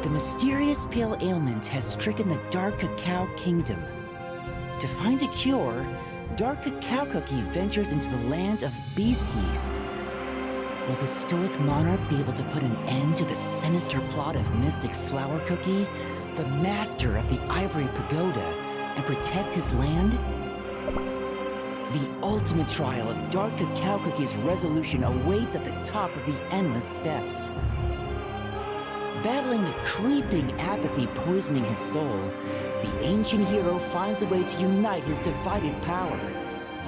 The mysterious pale ailment has stricken the Dark Cacao Kingdom. To find a cure, Dark Cacao Cookie ventures into the land of Beast Yeast. Will the stoic monarch be able to put an end to the sinister plot of Mystic Flower Cookie, the master of the Ivory Pagoda, and protect his land? The ultimate trial of Dark Cacao Cookie's resolution awaits at the top of the endless steps. Battling the creeping apathy poisoning his soul, the ancient hero finds a way to unite his divided power,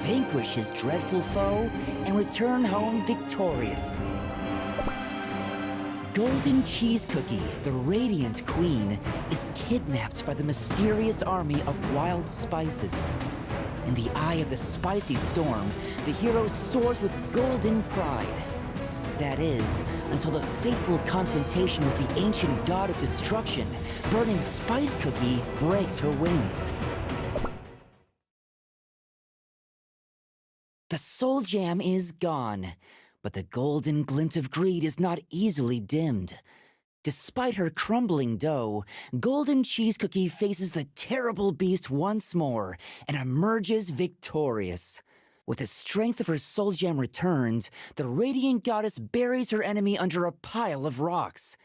vanquish his dreadful foe, and return home victorious. Golden Cheese Cookie, the Radiant Queen, is kidnapped by the mysterious army of wild spices. In the eye of the spicy storm, the hero soars with golden pride. That is, until the fateful confrontation with the ancient god of destruction, Burning Spice Cookie, breaks her wings. The soul jam is gone, but the golden glint of greed is not easily dimmed. Despite her crumbling dough, Golden Cheese Cookie faces the terrible beast once more and emerges victorious. With the strength of her soul gem returned, the radiant goddess buries her enemy under a pile of rocks.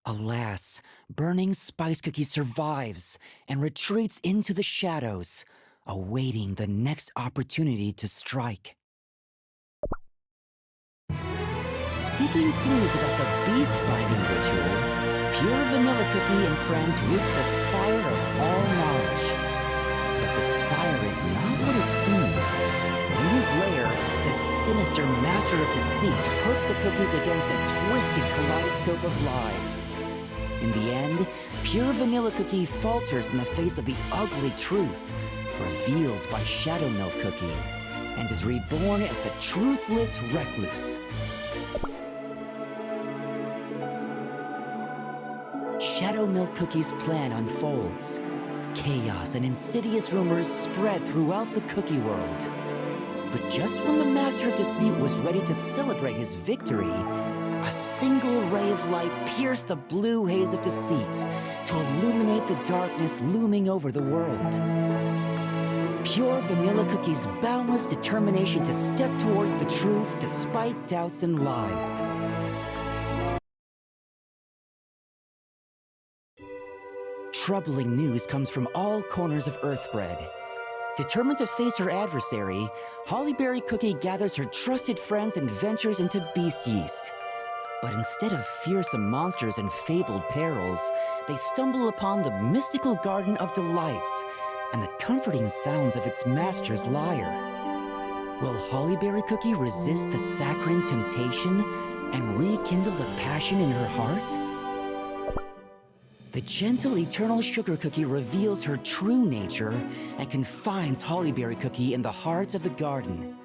Alas, Burning Spice Cookie survives and retreats into the shadows, awaiting the next opportunity to strike. Seeking clues about the beast binding ritual, Pure Vanilla Cookie and friends reach the spire of all knowledge. But the spire is not what it seemed. In his lair, the sinister master of deceit puts the cookies against a twisted kaleidoscope of lies. In the end, Pure Vanilla Cookie falters in the face of the ugly truth, revealed by Shadow Milk Cookie, and is reborn as the truthless recluse. Shadow Milk Cookie's plan unfolds. Chaos and insidious rumors spread throughout the cookie world. But just when the Master of Deceit was ready to celebrate his victory, a single ray of light pierced the blue haze of deceit to illuminate the darkness looming over the world. Pure Vanilla Cookie's boundless determination to step towards the truth despite doubts and lies. Troubling news comes from all corners of Earthbread. Determined to face her adversary, Hollyberry Cookie gathers her trusted friends and ventures into Beast Yeast. But instead of fearsome monsters and fabled perils, they stumble upon the mystical Garden of Delights and the comforting sounds of its master's lyre. Will Hollyberry Cookie resist the saccharine temptation and rekindle the passion in her heart? The gentle Eternal Sugar Cookie reveals her true nature and confines Hollyberry Cookie in the heart of the garden.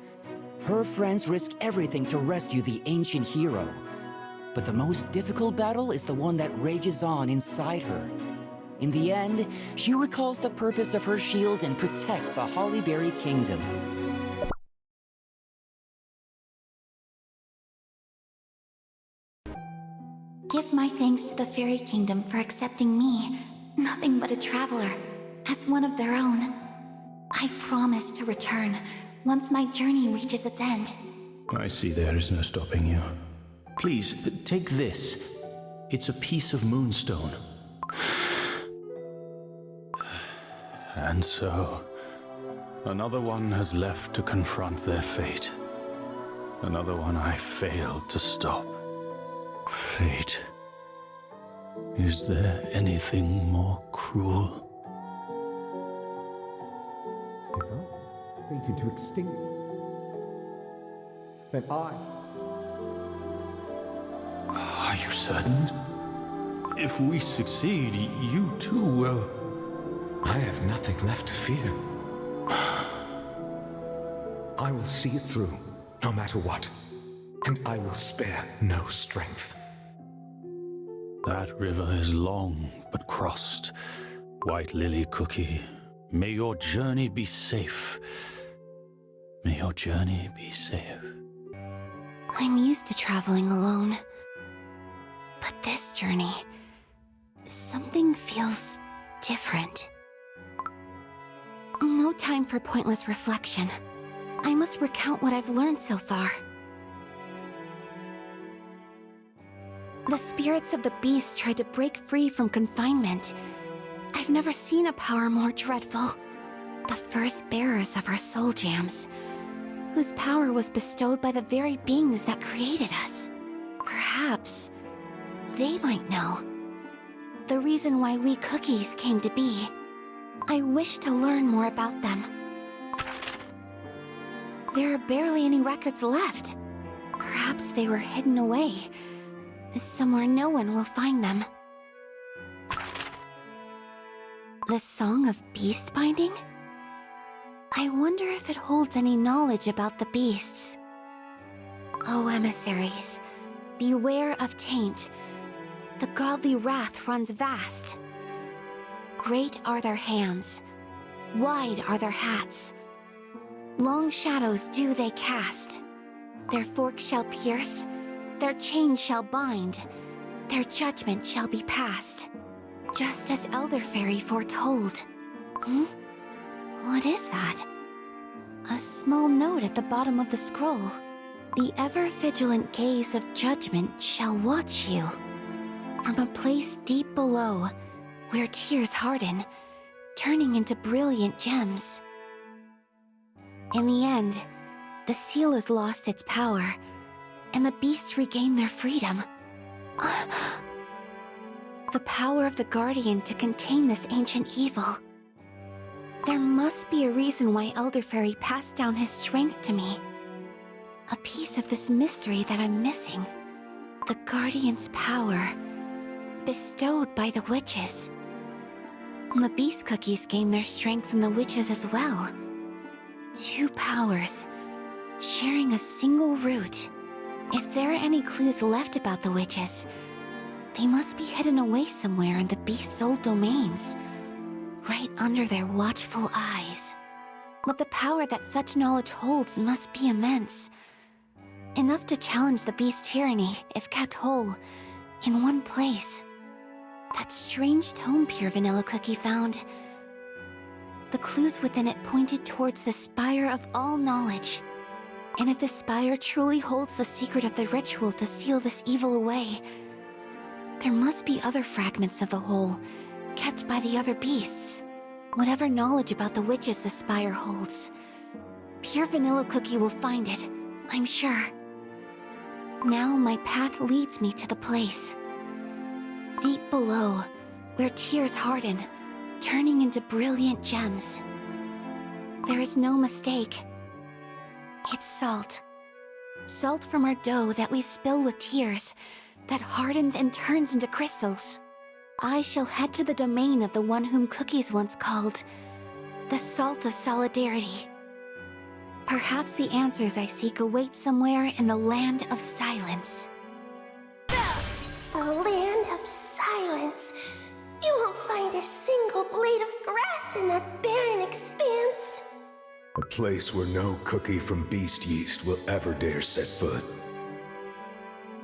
Her friends risk everything to rescue the ancient hero. But the most difficult battle is the one that rages on inside her. In the end, she recalls the purpose of her shield and protects the Hollyberry Kingdom. Give my thanks to the Fairy Kingdom for accepting me, nothing but a traveler, as one of their own. I promise to return once my journey reaches its end. I see there is no stopping you. Please, take this. It's a piece of moonstone. And so, another one has left to confront their fate. Another one I failed to stop. Fate. Is there anything more cruel? If I fated to extinct, then Are you certain? If we succeed, you too will... I have nothing left to fear. I will see it through, no matter what. And I will spare no strength. That river is long but crossed. White Lily Cookie, may your journey be safe. May your journey be safe. I'm used to traveling alone. But this journey, feels different. No time for pointless reflection. I must recount what I've learned so far. The spirits of the beast tried to break free from confinement. I've never seen a power more dreadful. The first bearers of our soul gems, whose power was bestowed by the very beings that created us. Perhaps they might know the reason why we cookies came to be. I wish to learn more about them. There are barely any records left. Perhaps they were hidden away, somewhere no one will find them. The Song of Beast Binding? I wonder if it holds any knowledge about the beasts. O emissaries, beware of taint. The godly wrath runs vast. Great are their hands, wide are their hats. Long shadows do they cast. Their forks shall pierce, their chains shall bind, their judgment shall be passed, just as Elder Fairy foretold. What is that? A small note at the bottom of the scroll. The ever-vigilant gaze of judgment shall watch you. From a place deep below, where tears harden, turning into brilliant gems. In the end, the seal has lost its power, and the beasts regain their freedom. The power of the Guardian to contain this ancient evil. There must be a reason why Elder Fairy passed down his strength to me. A piece of this mystery that I'm missing. The Guardian's power, bestowed by the witches. The beast cookies gain their strength from the witches as well. Two powers, sharing a single root. If there are any clues left about the witches, they must be hidden away somewhere in the beast's old domains, right under their watchful eyes. But the power that such knowledge holds must be immense. Enough to challenge the beast's tyranny if kept whole, in one place. That strange tome Pure Vanilla Cookie found. The clues within it pointed towards the Spire of all knowledge. And if the Spire truly holds the secret of the ritual to seal this evil away, there must be other fragments of the whole, kept by the other beasts. Whatever knowledge about the witches the Spire holds, Pure Vanilla Cookie will find it, I'm sure. Now my path leads me to the place. Deep below, where tears harden, turning into brilliant gems. There is no mistake. It's salt. Salt from our dough that we spill with tears, that hardens and turns into crystals. I shall head to the domain of the one whom Cookies once called the Salt of Solidarity. Perhaps the answers I seek await somewhere in the Land of Silence. The Land of Silence. You won't find a single blade of grass in that barren expanse. A place where no cookie from Beast Yeast will ever dare set foot.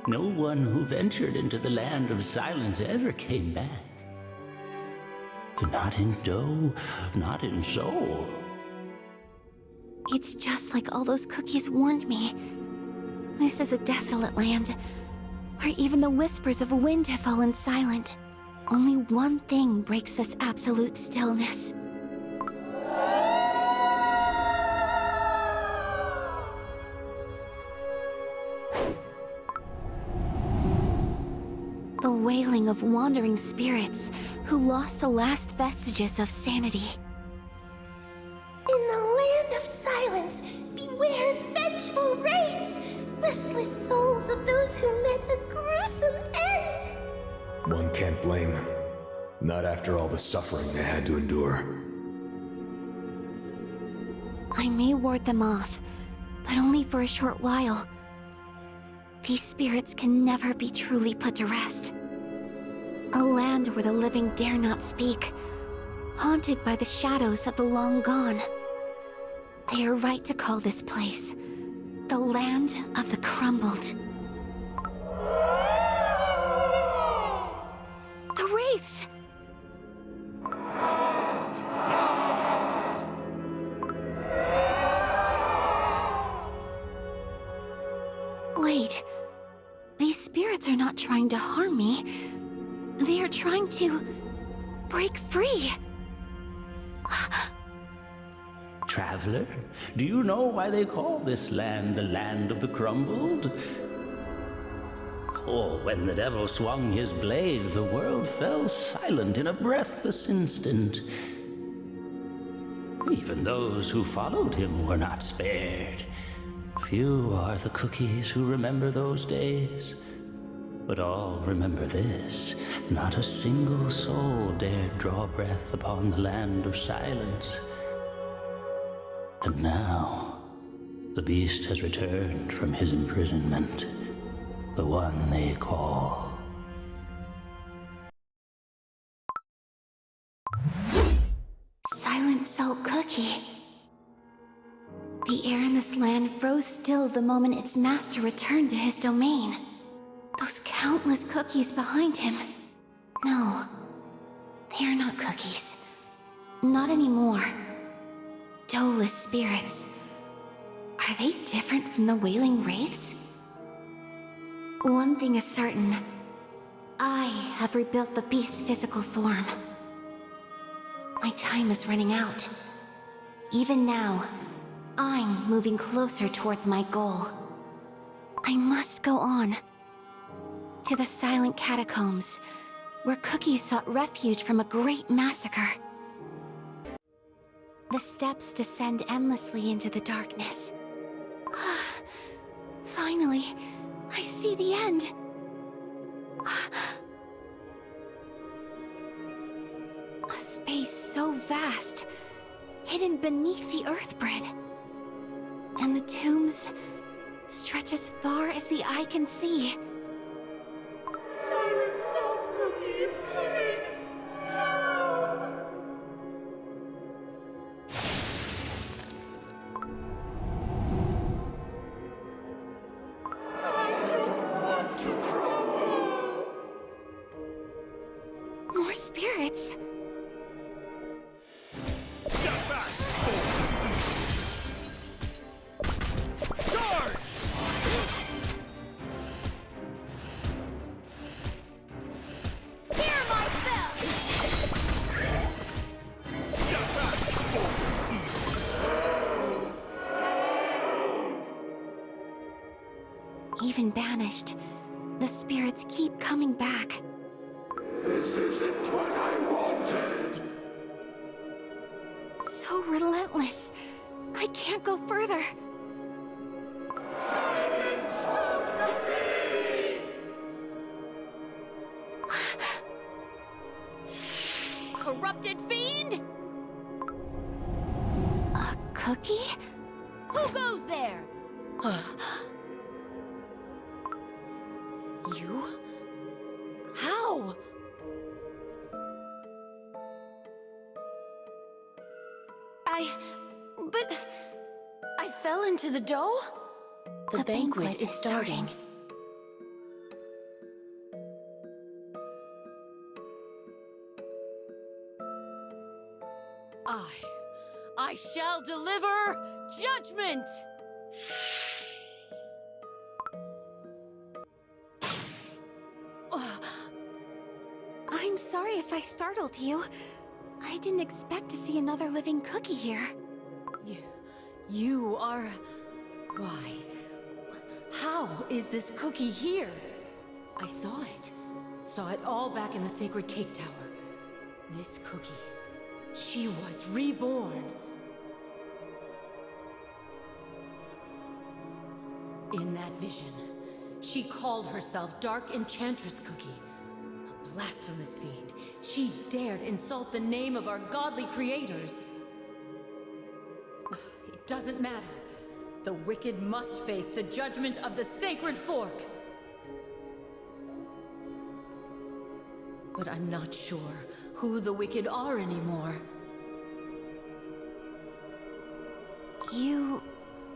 No one who ventured into the Land of Silence ever came back. Not in dough, not in soul. It's just like all those cookies warned me. This is a desolate land, where even the whispers of wind have fallen silent. Only one thing breaks this absolute stillness. The wailing of wandering spirits who lost the last vestiges of sanity. In the Land of Silence, beware vengeful wraiths, restless souls of those who met a gruesome end. One can't blame them. Not after all the suffering they had to endure. I may ward them off, but only for a short while. These spirits can never be truly put to rest. A land where the living dare not speak, haunted by the shadows of the long gone. They are right to call this place the Land of the Crumbled. The wraiths! not trying to harm me. They are trying to break free. Traveler, do you know why they call this land the land of the crumbled? Oh, when the devil swung his blade, the world fell silent in a breathless instant. Even those who followed him were not spared. Few are the cookies who remember those days. But all remember this. Not a single soul dared draw breath upon the land of silence. And now, the beast has returned from his imprisonment. The one they call... Silent Salt Cookie. The air in this land froze still the moment its master returned to his domain. Those countless cookies behind him. No, they are not cookies. Not anymore. Doughless spirits. Are they different from the Wailing Wraiths? One thing is certain. I have rebuilt the beast's physical form. My time is running out. Even now, I'm moving closer towards my goal. I must go on. To the silent catacombs, where cookies sought refuge from a great massacre. The steps descend endlessly into the darkness. Finally, I see the end. A space so vast, hidden beneath the Earthbread. And the tombs stretch as far as the eye can see. Silent Salt Cookie is coming! Help! I don't want to crumble! More spirits. Step back! Charge! Hear my bell! Step back! Even banished, the spirits keep coming back. This isn't what I wanted! So relentless. I can't go further. Silent Salt Cookie! Corrupted fiend! A cookie? Who goes there? You? How? But... I fell into the dough? The banquet is starting. I shall deliver judgment! I'm sorry if I startled you. I didn't expect to see another living cookie here. You are... Why? How is this cookie here? I saw it. Saw it all back in the Sacred Cake Tower. This cookie, she was reborn. In that vision, she called herself Dark Enchantress Cookie. A blasphemous fiend. She dared insult the name of our godly creators. It doesn't matter. The wicked must face the judgment of the Sacred Fork. But I'm not sure who the wicked are anymore. You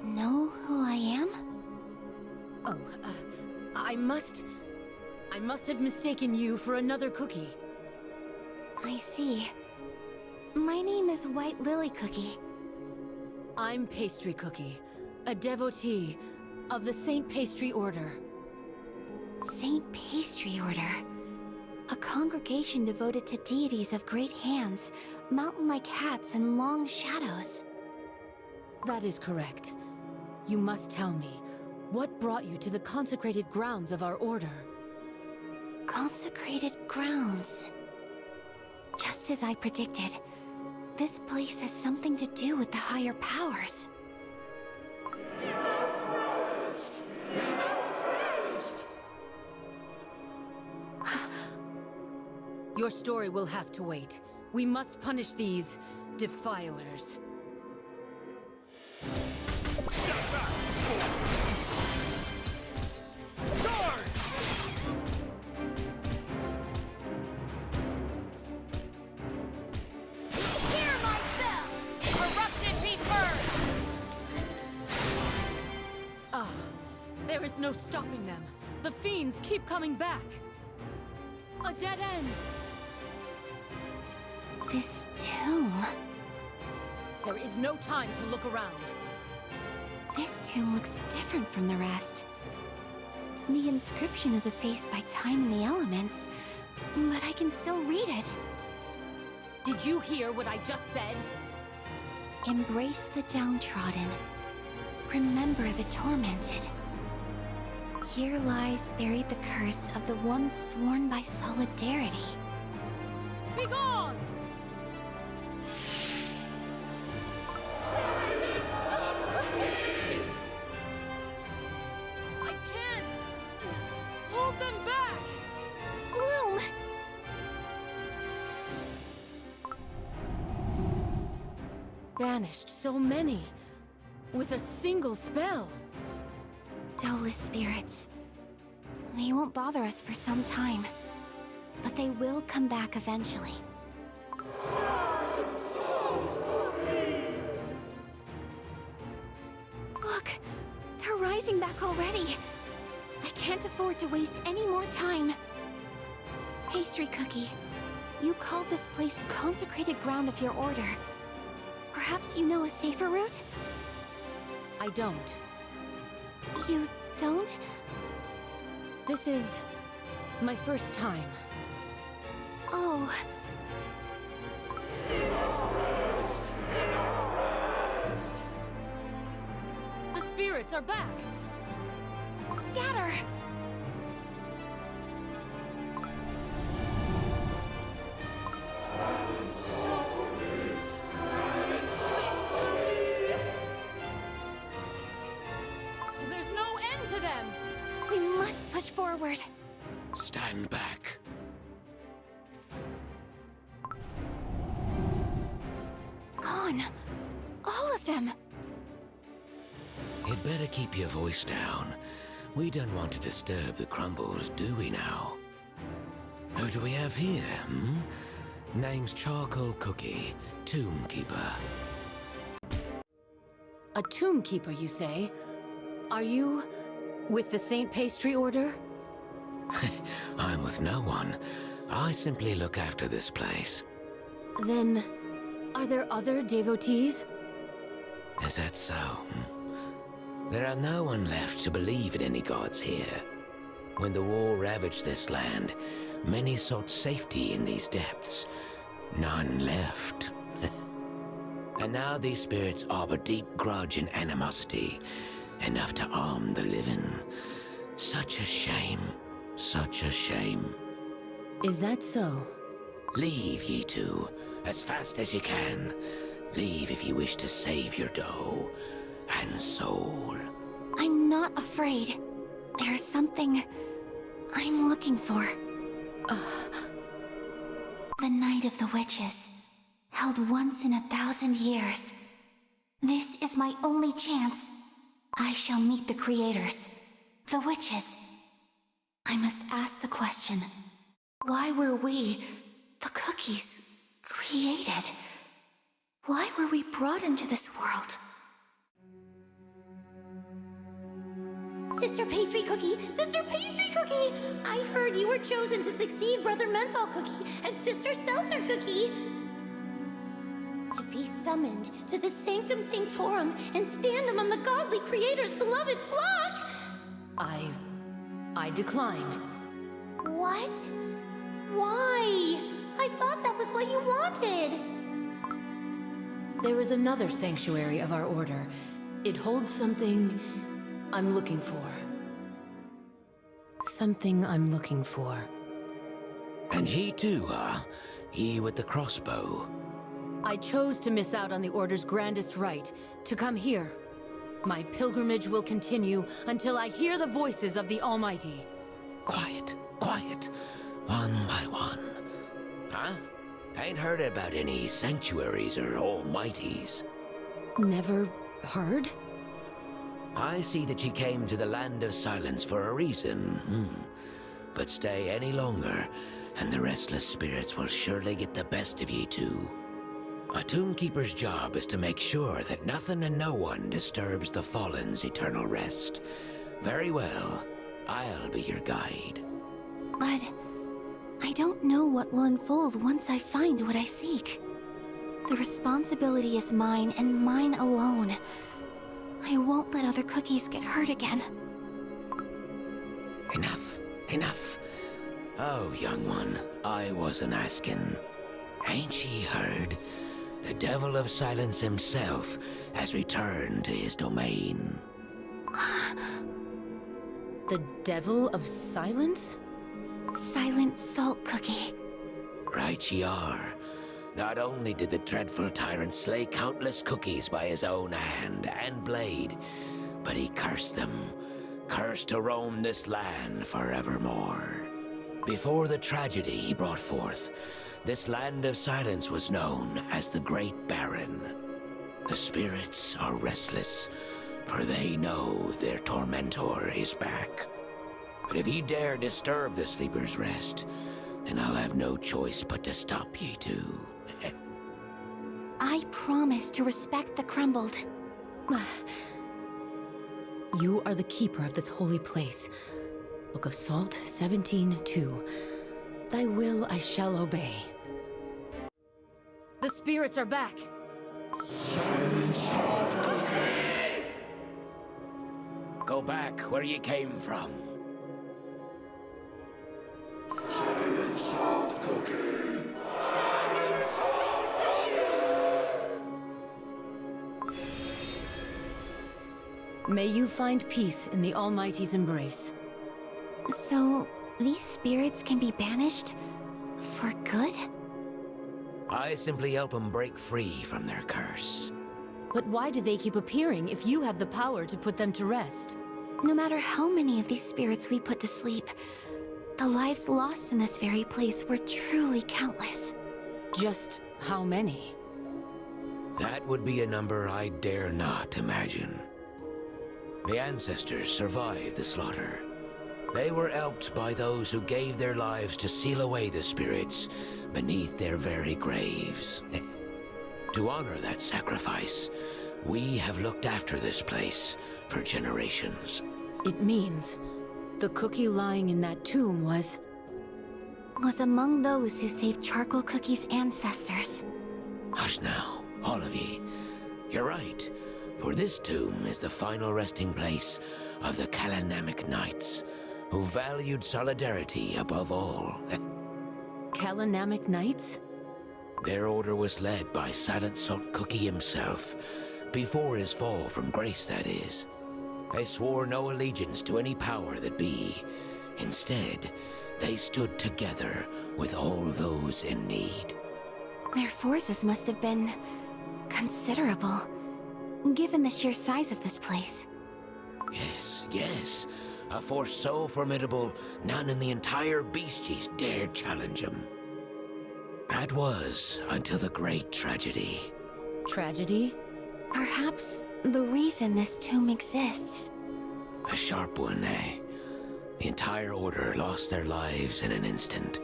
know who I am? Oh, I must have mistaken you for another cookie. I see. My name is White Lily Cookie. I'm Pastry Cookie, a devotee of the Saint Pastry Order. Saint Pastry Order. A congregation devoted to deities of great hands, mountain-like hats, and long shadows. That is correct. You must tell me, what brought you to the consecrated grounds of our order? Consecrated grounds. Just as I predicted, this place has something to do with the higher powers. Your story will have to wait. We must punish these defilers. Step back! Charge! Hear my bell! Corrupted be burned! Ah, there is no stopping them. The fiends keep coming back. A dead end. This tomb. There is no time to look around. This tomb looks different from the rest. The inscription is effaced by time and the elements, but I can still read it. Did you hear what I just said? Embrace the downtrodden. Remember the tormented. Here lies buried the curse of the ones sworn by solidarity. Begone! I can't! Hold them back! Bloom! Banished so many, with a single spell. Soulless spirits. They won't bother us for some time, but they will come back eventually. Look, they're rising back already. I can't afford to waste any more time. Pastry Cookie, you called this place the consecrated ground of your order. Perhaps you know a safer route? I don't. You don't? This is my first time. Oh. The spirits are back! Scatter! There's no end to them! We must push forward. Stand back. Gone. All of them. You'd better keep your voice down. We don't want to disturb the crumbles, do we now? Who do we have here, hmm? Name's Charcoal Cookie, Tomb Keeper. A tomb keeper, you say? Are you with the Saint Pastry Order? I'm with no one. I simply look after this place. Then, are there other devotees? Is that so? Hmm? There are no one left to believe in any gods here. When the war ravaged this land, many sought safety in these depths. None left. And now these spirits harbor deep grudge and animosity, enough to harm the living. Such a shame. Such a shame. Is that so? Leave, ye two, as fast as you can. Leave if you wish to save your dough and soul. I'm not afraid. There's something I'm looking for. The Night of the Witches, held once in 1,000 years. This is my only chance. I shall meet the creators, the witches. I must ask the question, why were we, the cookies, created? Why were we brought into this world? Sister Pastry Cookie! Sister Pastry Cookie! I heard you were chosen to succeed Brother Menthol Cookie and Sister Seltzer Cookie! To be summoned to the Sanctum Sanctorum and stand among the godly creator's beloved flock! I declined. What? Why? I thought that was what you wanted. There is another sanctuary of our order. It holds something I'm looking for. Something I'm looking for. And ye too, huh? Ye with the crossbow. I chose to miss out on the Order's grandest rite, to come here. My pilgrimage will continue until I hear the voices of the Almighty. Quiet, quiet. One by one. Huh? Ain't heard about any sanctuaries or almighties. Never heard? I see that ye came to the Land of Silence for a reason. But stay any longer, and the restless spirits will surely get the best of ye too. A Tombkeeper's job is to make sure that nothing and no one disturbs the Fallen's eternal rest. Very well. I'll be your guide. But I don't know what will unfold once I find what I seek. The responsibility is mine and mine alone. I won't let other cookies get hurt again. Enough, enough. Oh, young one, I wasn't asking. Ain't ye heard? The Devil of Silence himself has returned to his domain. The Devil of Silence? Silent Salt Cookie. Right ye are. Not only did the dreadful tyrant slay countless cookies by his own hand and blade, but he cursed them, cursed to roam this land forevermore. Before the tragedy he brought forth, this Land of Silence was known as the Great Barren. The spirits are restless, for they know their tormentor is back. But if ye dare disturb the sleeper's rest, then I'll have no choice but to stop ye too. I promise to respect the crumbled. You are the keeper of this holy place. Book of Salt 17:2. Thy will I shall obey. The spirits are back! Go back where ye came from. May you find peace in the Almighty's embrace. So, these spirits can be banished? For good? I simply help them break free from their curse. But why do they keep appearing if you have the power to put them to rest? No matter how many of these spirits we put to sleep, the lives lost in this very place were truly countless. Just how many? That would be a number I dare not imagine. The ancestors survived the slaughter. They were helped by those who gave their lives to seal away the spirits beneath their very graves. To honor that sacrifice, we have looked after this place for generations. It means the cookie lying in that tomb was among those who saved Charcoal Cookie's ancestors. Hush now, all of ye. You're right, for this tomb is the final resting place of the Kalanamic Knights, who valued solidarity above all. Kalanamic Knights? Their order was led by Silent Salt Cookie himself, before his fall from grace, that is. They swore no allegiance to any power that be. Instead, they stood together with all those in need. Their forces must have been considerable, given the sheer size of this place. Yes, yes. A force so formidable, none in the entire Beasties dared challenge him. That was until the great tragedy. Tragedy? Perhaps the reason this tomb exists. A sharp one, eh? The entire order lost their lives in an instant.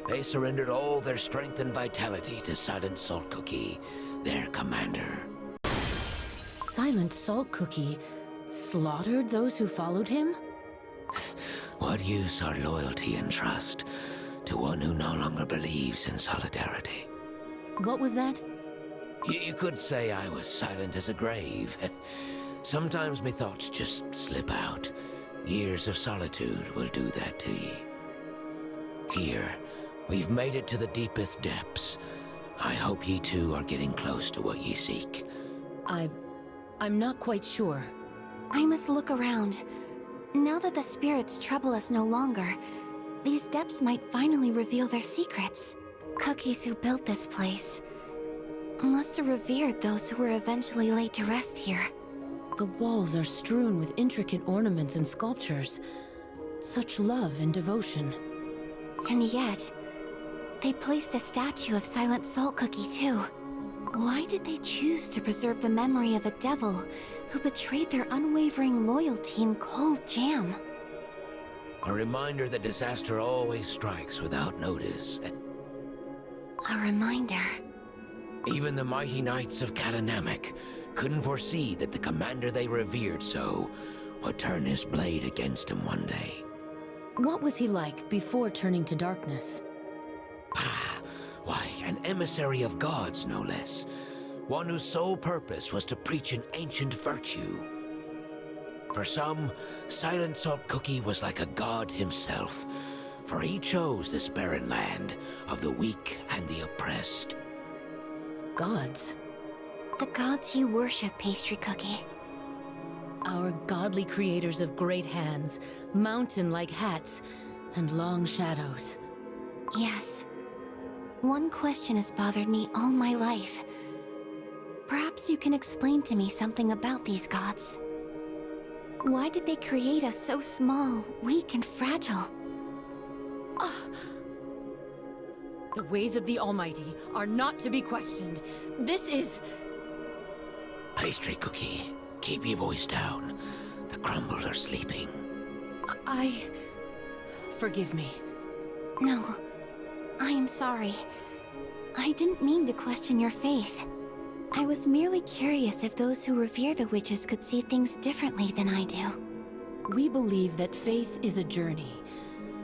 They surrendered all their strength and vitality to Silent Salt Cookie, their commander. Silent Salt Cookie slaughtered those who followed him? What use are loyalty and trust to one who no longer believes in solidarity? What was that? You could say I was silent as a grave. Sometimes me thoughts just slip out, Years of solitude will do that to ye. Here, we've made it to the deepest depths. I hope ye too are getting close to what ye seek. I'm not quite sure. I must look around. Now that the spirits trouble us no longer, these depths might finally reveal their secrets. Cookies who built this place must have revered those who were eventually laid to rest here. The walls are strewn with intricate ornaments and sculptures. Such love and devotion. And yet, they placed a statue of Silent Salt Cookie too. Why did they choose to preserve the memory of a devil who betrayed their unwavering loyalty in cold jam? A reminder that disaster always strikes without notice. A reminder. Even the mighty knights of Kalanamek couldn't foresee that the commander they revered so would turn his blade against him one day. What was he like before turning to darkness? Why, an emissary of gods, no less. One whose sole purpose was to preach an ancient virtue. For some, Silent Salt Cookie was like a god himself, for he chose this barren land of the weak and the oppressed. Gods? The gods you worship, Pastry Cookie. Our godly creators of great hands, mountain-like hats, and long shadows. Yes. One question has bothered me all my life. Perhaps you can explain to me something about these gods. Why did they create us so small, weak, and fragile? The ways of the Almighty are not to be questioned. This is... Pastry Cookie, keep your voice down. The Crumbles are sleeping. Forgive me. No, I am sorry. I didn't mean to question your faith. I was merely curious if those who revere the witches could see things differently than I do. We believe that faith is a journey.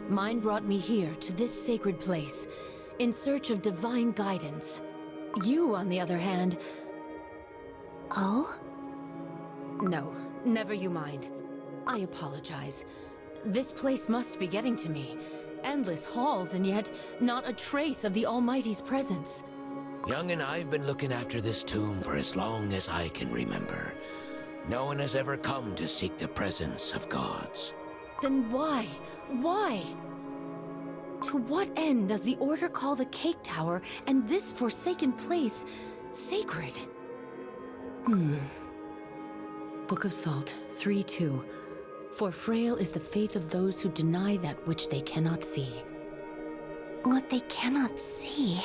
Mine brought me here to this sacred place, in search of divine guidance. You, on the other hand... Oh? No, never you mind. I apologize. This place must be getting to me. Endless halls, and yet not a trace of the Almighty's presence. Young and I've been looking after this tomb for as long as I can remember. No one has ever come to seek the presence of gods. Then why? Why? To what end does the Order call the Cake Tower and this forsaken place sacred? Book of Salt 3:2. For frail is the faith of those who deny that which they cannot see. What they cannot see.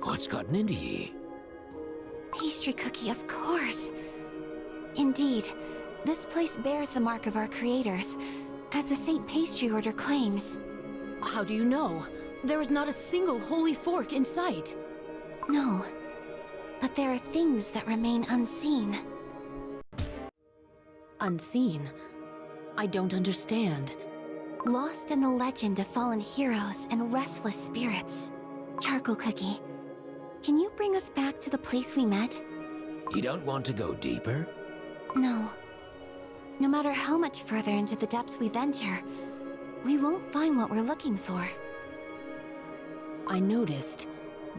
What's gotten into ye? Pastry Cookie, of course. Indeed, this place bears the mark of our creators, as the Saint Pastry Order claims. How do you know? There is not a single holy fork in sight. No, but there are things that remain unseen. Unseen? I don't understand. Lost in the legend of fallen heroes and restless spirits. Charcoal Cookie, can you bring us back to the place we met? You don't want to go deeper? No. No matter how much further into the depths we venture, we won't find what we're looking for. I noticed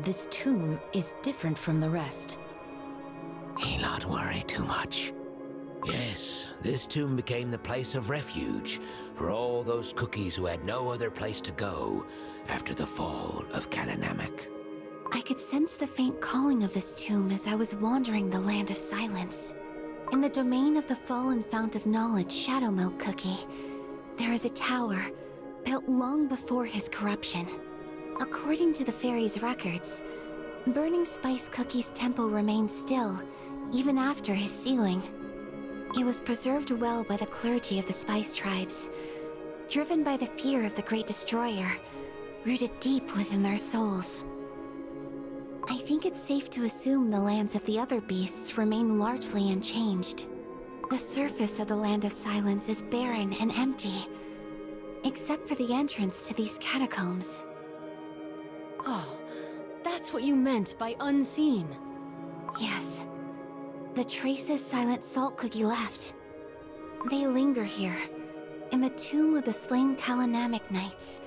this tomb is different from the rest. He not worry too much. Yes, this tomb became the place of refuge for all those cookies who had no other place to go after the fall of Kalanamek. I could sense the faint calling of this tomb as I was wandering the Land of Silence. In the domain of the fallen Fount of Knowledge, Shadow Milk Cookie, there is a tower built long before his corruption. According to the fairy's records, Burning Spice Cookie's temple remained still, even after his sealing. It was preserved well by the clergy of the Spice Tribes, driven by the fear of the Great Destroyer, rooted deep within their souls. I think it's safe to assume the lands of the other beasts remain largely unchanged. The surface of the Land of Silence is barren and empty, except for the entrance to these catacombs. Oh, that's what you meant by unseen. Yes. The traces Silent Salt Cookie left. They linger here, in the tomb of the slain Kalanamic knights,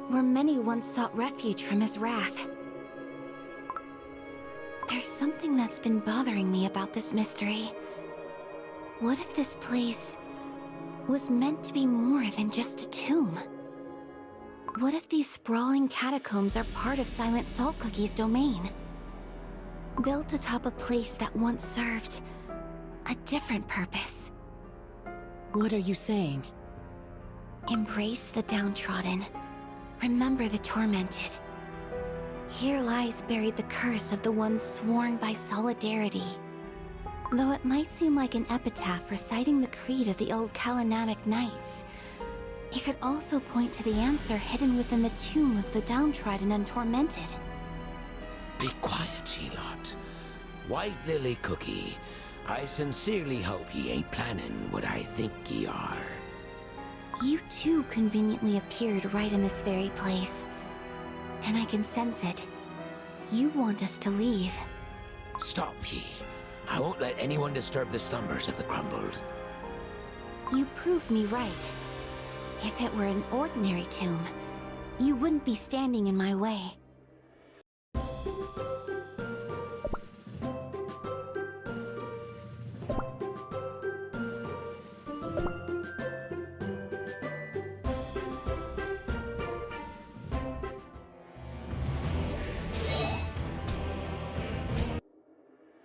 where many once sought refuge from his wrath. There's something that's been bothering me about this mystery. What if this place was meant to be more than just a tomb? What if these sprawling catacombs are part of Silent Salt Cookie's domain? Built atop a place that once served a different purpose. What are you saying? Embrace the downtrodden. Remember the tormented. Here lies buried the curse of the ones sworn by solidarity. Though it might seem like an epitaph reciting the creed of the old Kalanamic knights, it could also point to the answer hidden within the tomb of the downtrodden and tormented. Be quiet, She-Lot. White Lily Cookie, I sincerely hope ye ain't planning what I think ye are. You too conveniently appeared right in this very place. And I can sense it. You want us to leave. Stop ye. I won't let anyone disturb the slumbers of the crumbled. You prove me right. If it were an ordinary tomb, you wouldn't be standing in my way.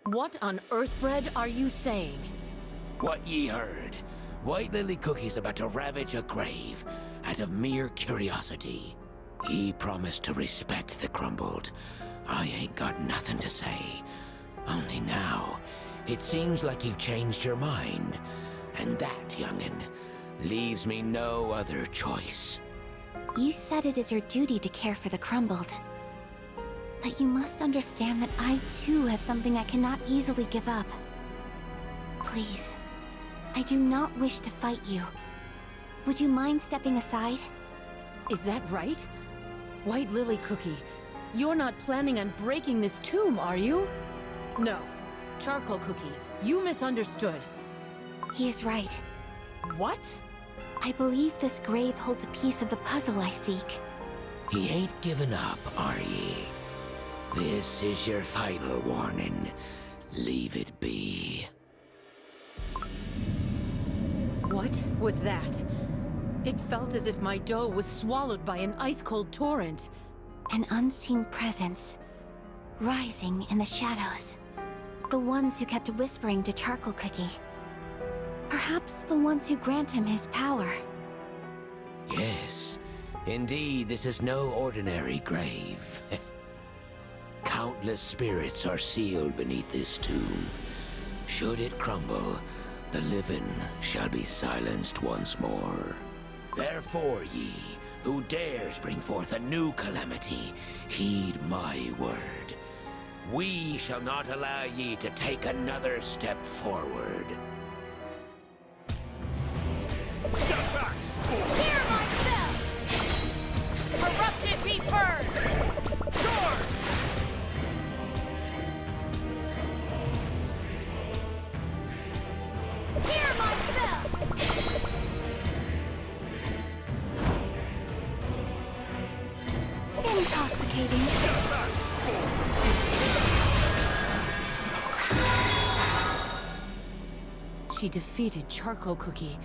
What on earth, Bread, are you saying? What ye heard. White Lily Cookie's about to ravage a grave out of mere curiosity. He promised to respect the crumbled. I ain't got nothing to say. Only now, it seems like you've changed your mind. And that, youngin', leaves me no other choice. You said it is your duty to care for the crumbled. But you must understand that I too have something I cannot easily give up. Please, I do not wish to fight you. Would you mind stepping aside? Is that right? White Lily Cookie, you're not planning on breaking this tomb, are you? No. Charcoal Cookie, you misunderstood. He is right. What? I believe this grave holds a piece of the puzzle I seek. He ain't given up, are ye? This is your final warning. Leave it be. What was that? It felt as if my dough was swallowed by an ice-cold torrent. An unseen presence, rising in the shadows. The ones who kept whispering to Charcoal Cookie. Perhaps the ones who grant him his power. Yes, indeed, this is no ordinary grave. Countless spirits are sealed beneath this tomb. Should it crumble, the living shall be silenced once more. Therefore, ye, who dares bring forth a new calamity, heed my word. We shall not allow ye to take another step forward. Step back, sport! Hear myself! Corrupted be burned! Charge! Hear myself! Intoxicating. Step back, sport! She defeated Charcoal Cookie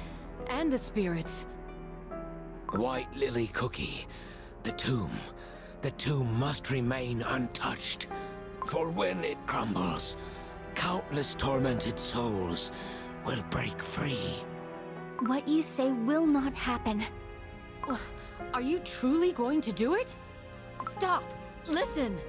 and the spirits. White Lily Cookie, the tomb must remain untouched. For when it crumbles, countless tormented souls will break free. What you say will not happen. Are you truly going to do it? Stop! Listen!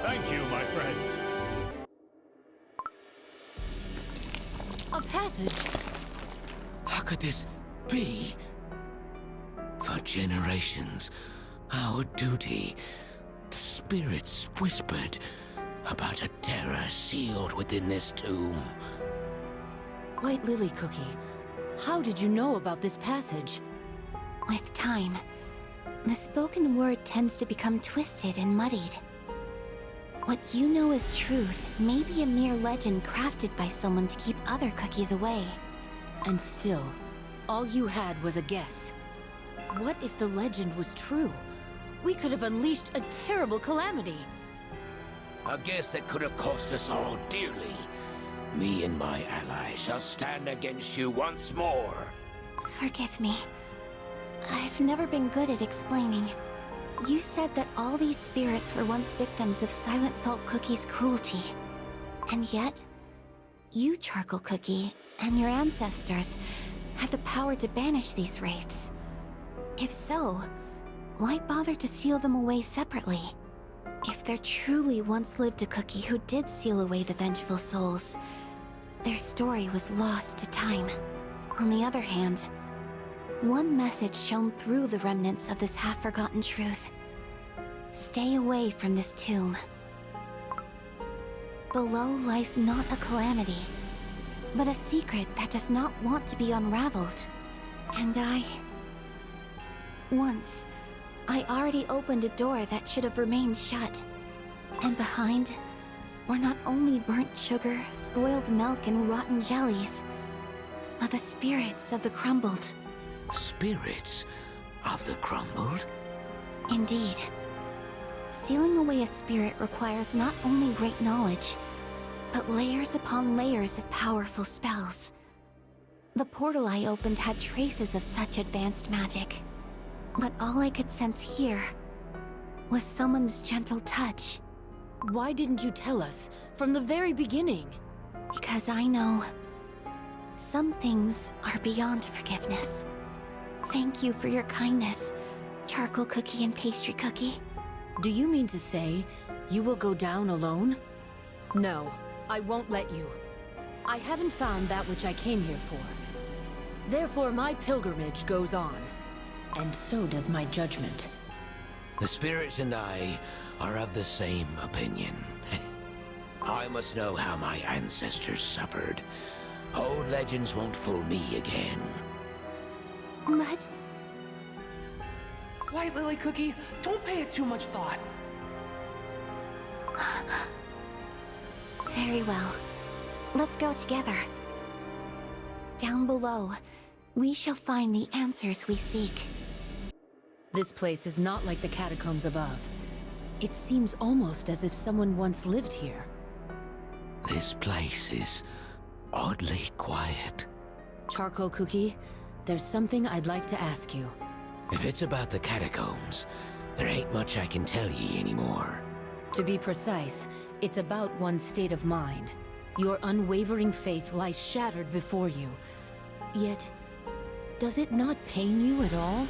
Thank you, my friends. A passage? How could this be? For generations, our duty, the spirits whispered about a terror sealed within this tomb. White Lily Cookie, how did you know about this passage? With time, The spoken word tends to become twisted and muddied. What you know as truth may be a mere legend crafted by someone to keep other cookies away. And still, all you had was a guess. What if the legend was true? We could have unleashed a terrible calamity. A guess that could have cost us all dearly. Me and my allies shall stand against you once more. Forgive me. I've never been good at explaining. You said that all these spirits were once victims of Silent Salt Cookie's cruelty. And yet, you, Charcoal Cookie, and your ancestors had the power to banish these wraiths. If so, why bother to seal them away separately? If there truly once lived a cookie who did seal away the vengeful souls, their story was lost to time. On the other hand, one message shone through the remnants of this half-forgotten truth. Stay away from this tomb. Below lies not a calamity, but a secret that does not want to be unraveled. And once, I already opened a door that should have remained shut. And behind were not only burnt sugar, spoiled milk, and rotten jellies, but the spirits of the crumbled. Spirits of the crumbled? Indeed. Sealing away a spirit requires not only great knowledge, but layers upon layers of powerful spells. The portal I opened had traces of such advanced magic, but all I could sense here was someone's gentle touch. Why didn't you tell us from the very beginning? Because I know some things are beyond forgiveness. Thank you for your kindness, Charcoal Cookie and Pastry Cookie. Do you mean to say you will go down alone? No, I won't let you. I haven't found that which I came here for. Therefore, my pilgrimage goes on. And so does my judgment. The spirits and I are of the same opinion. I must know how my ancestors suffered. Old legends won't fool me again. But White Lily Cookie, don't pay it too much thought. very well. Let's go together. Down below, we shall find the answers we seek. This place is not like the catacombs above. It seems almost as if someone once lived here. This place is oddly quiet. Charcoal Cookie, there's something I'd like to ask you. If it's about the catacombs, there ain't much I can tell ye anymore. To be precise, it's about one's state of mind. Your unwavering faith lies shattered before you. Yet, does it not pain you at all?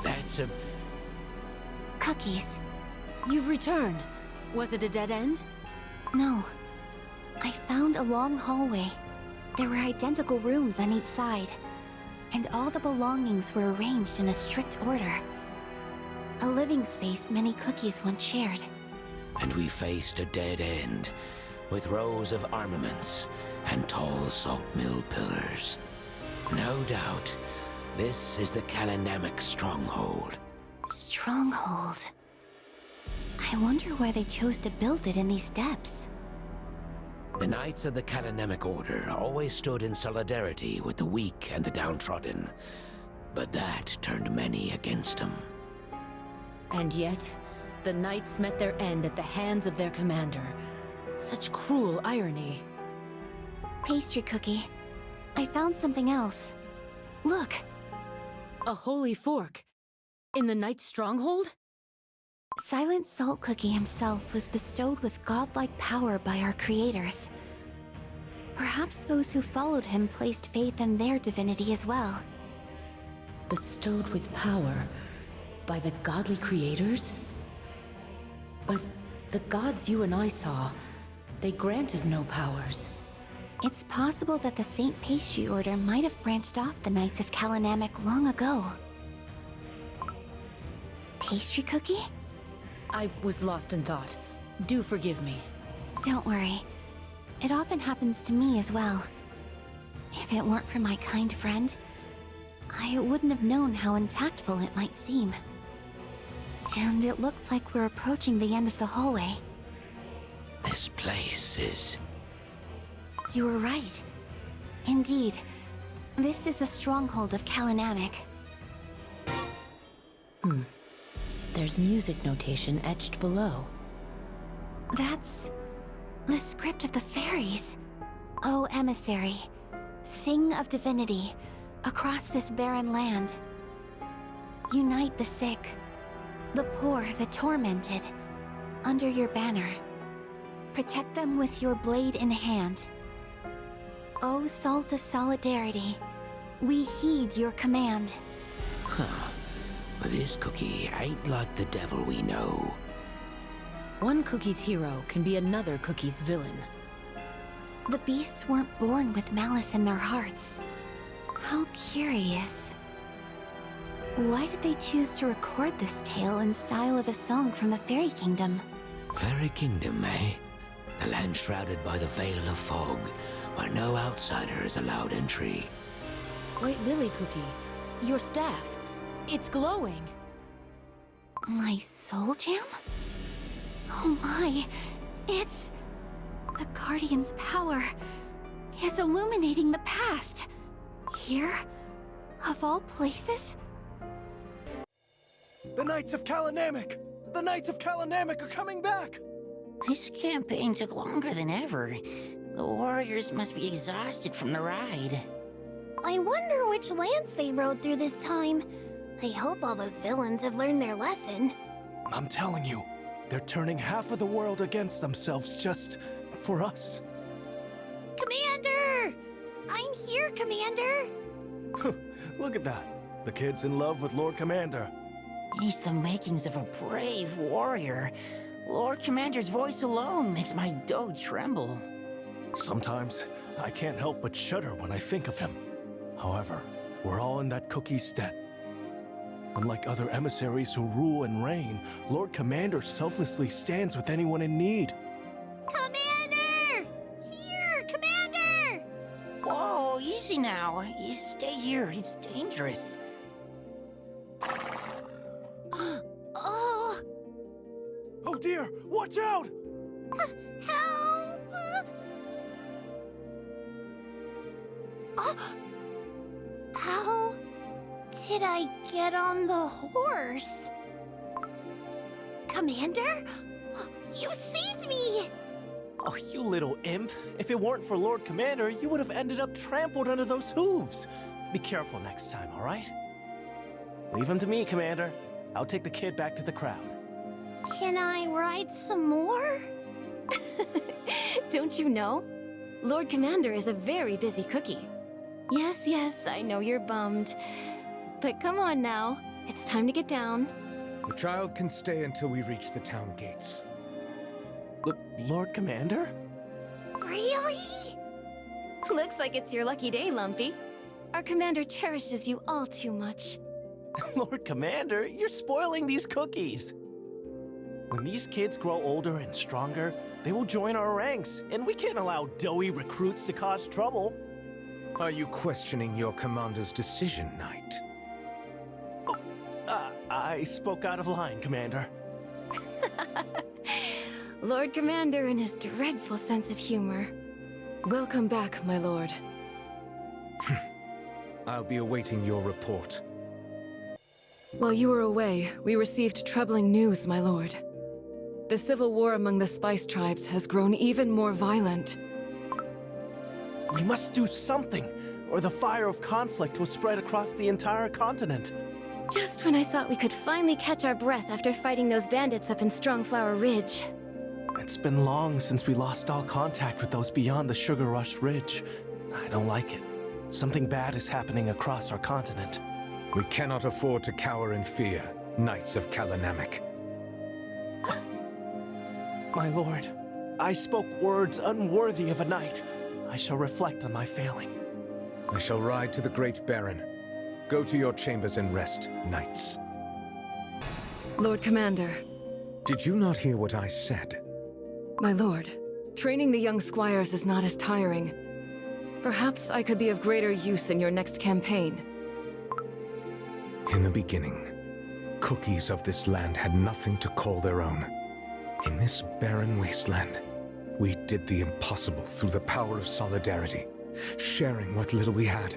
That's a... Cookies. You've returned. Was it a dead end? No. I found a long hallway. There were identical rooms on each side, and all the belongings were arranged in a strict order. A living space many cookies once shared. And we faced a dead end, with rows of armaments and tall salt mill pillars. No doubt, this is the Kalanamic stronghold. Stronghold. I wonder why they chose to build it in these depths. The Knights of the Kalanamic Order always stood in solidarity with the weak and the downtrodden, but that turned many against them. And yet, the Knights met their end at the hands of their commander. Such cruel irony. Pastry Cookie, I found something else. Look! A holy fork. In the Knight's stronghold? Silent Salt Cookie himself was bestowed with godlike power by our creators. Perhaps those who followed him placed faith in their divinity as well. Bestowed with power by the godly creators? But the gods you and I saw, they granted no powers. It's possible that the Saint Pastry Order might have branched off the Knights of Kalanamic long ago. Pastry Cookie? I was lost in thought. Do forgive me. Don't worry. It often happens to me as well. If it weren't for my kind friend, I wouldn't have known how untactful it might seem. And it looks like we're approaching the end of the hallway. This place is... You were right. Indeed, this is the stronghold of Kalinamic. There's music notation etched below. That's the script of the fairies. O emissary, sing of divinity across this barren land. Unite the sick, the poor, the tormented, under your banner. Protect them with your blade in hand. O salt of solidarity, we heed your command. Huh. But this cookie ain't like the devil we know. One cookie's hero can be another cookie's villain. The beasts weren't born with malice in their hearts. How curious. Why did they choose to record this tale in style of a song from the Fairy Kingdom? Fairy Kingdom, eh? The land shrouded by the veil of fog, where no outsider is allowed entry. Wait, Lily Cookie, your staff, it's glowing. My soul gem? Oh my, it's... The Guardian's power is illuminating the past. Here, of all places? The Knights of Kalinamic! The Knights of Kalinamic are coming back! This campaign took longer than ever. The warriors must be exhausted from the ride. I wonder which lands they rode through this time. I hope all those villains have learned their lesson. I'm telling you, they're turning half of the world against themselves just for us. Commander! I'm here, Commander! Look at that. The kid's in love with Lord Commander. He's the makings of a brave warrior. Lord Commander's voice alone makes my dough tremble. Sometimes, I can't help but shudder when I think of him. However, we're all in that cookie's debt. Unlike other emissaries who rule and reign, Lord Commander selflessly stands with anyone in need. Commander! Here, Commander! Whoa, easy now. You stay here, it's dangerous. Oh, Oh dear, watch out! help! How did I get on the horse? Commander? You saved me! Oh, you little imp. If it weren't for Lord Commander, you would have ended up trampled under those hooves. Be careful next time, all right? Leave him to me, Commander. I'll take the kid back to the crowd. Can I ride some more? Don't you know? Lord Commander is a very busy cookie. Yes, I know you're bummed. But come on now, it's time to get down. The child can stay until we reach the town gates. Lord Commander? Really? Looks like it's your lucky day, Lumpy. Our commander cherishes you all too much. Lord Commander, you're spoiling these cookies. When these kids grow older and stronger, they will join our ranks, and we can't allow doughy recruits to cause trouble. Are you questioning your commander's decision, Knight? I spoke out of line, Commander. Lord Commander and his dreadful sense of humor. Welcome back, my lord. I'll be awaiting your report. While you were away, we received troubling news, my lord. The civil war among the Spice Tribes has grown even more violent. We must do something, or the fire of conflict will spread across the entire continent. Just when I thought we could finally catch our breath after fighting those bandits up in Strongflower Ridge. It's been long since we lost all contact with those beyond the Sugar Rush Ridge. I don't like it. Something bad is happening across our continent. We cannot afford to cower in fear, Knights of Kalinamic. My lord, I spoke words unworthy of a knight. I shall reflect on my failing. I shall ride to the Great Baron. Go to your chambers and rest, Knights. Lord Commander. Did you not hear what I said? My lord, training the young squires is not as tiring. Perhaps I could be of greater use in your next campaign. In the beginning, cookies of this land had nothing to call their own. In this barren wasteland, we did the impossible through the power of solidarity, sharing what little we had.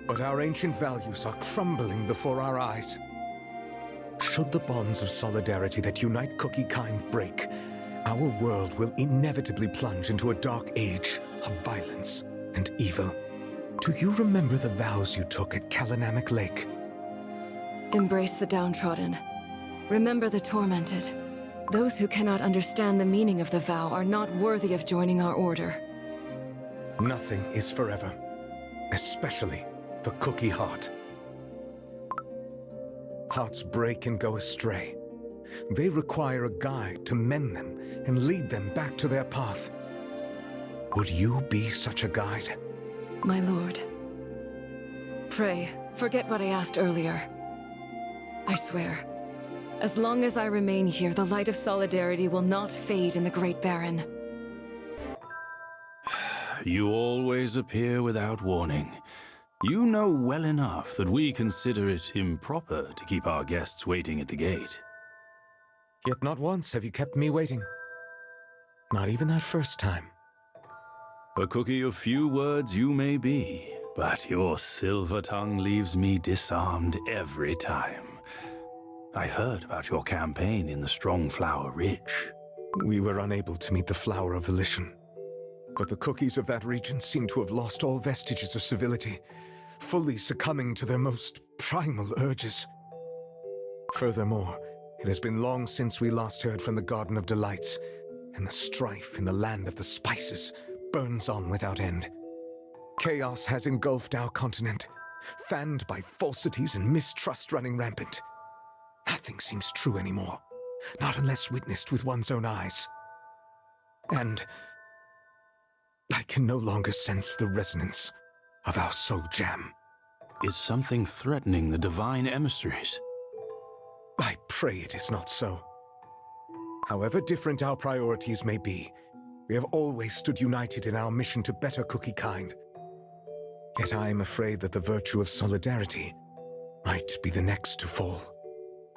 But our ancient values are crumbling before our eyes. Should the bonds of solidarity that unite cookie kind break, our world will inevitably plunge into a dark age of violence and evil. Do you remember the vows you took at Kalanamic Lake? Embrace the downtrodden. Remember the tormented. Those who cannot understand the meaning of the vow are not worthy of joining our order. Nothing is forever, especially the cookie heart. Hearts break and go astray. They require a guide to mend them and lead them back to their path. Would you be such a guide? My lord. Pray, forget what I asked earlier. I swear, as long as I remain here, the light of solidarity will not fade in the Great Baron. You always appear without warning. You know well enough that we consider it improper to keep our guests waiting at the gate. Yet not once have you kept me waiting. Not even that first time. A cookie of few words you may be, but your silver tongue leaves me disarmed every time. I heard about your campaign in the Strongflower Ridge. We were unable to meet the Flower of Volition. But the cookies of that region seem to have lost all vestiges of civility, fully succumbing to their most primal urges. Furthermore, it has been long since we last heard from the Garden of Delights, and the strife in the Land of the Spices burns on without end. Chaos has engulfed our continent, fanned by falsities and mistrust running rampant. Nothing seems true anymore, not unless witnessed with one's own eyes. And I can no longer sense the resonance of our soul jam. Is something threatening the divine emissaries? I pray it is not so. However different our priorities may be, we have always stood united in our mission to better cookie kind. Yet I am afraid that the virtue of solidarity might be the next to fall.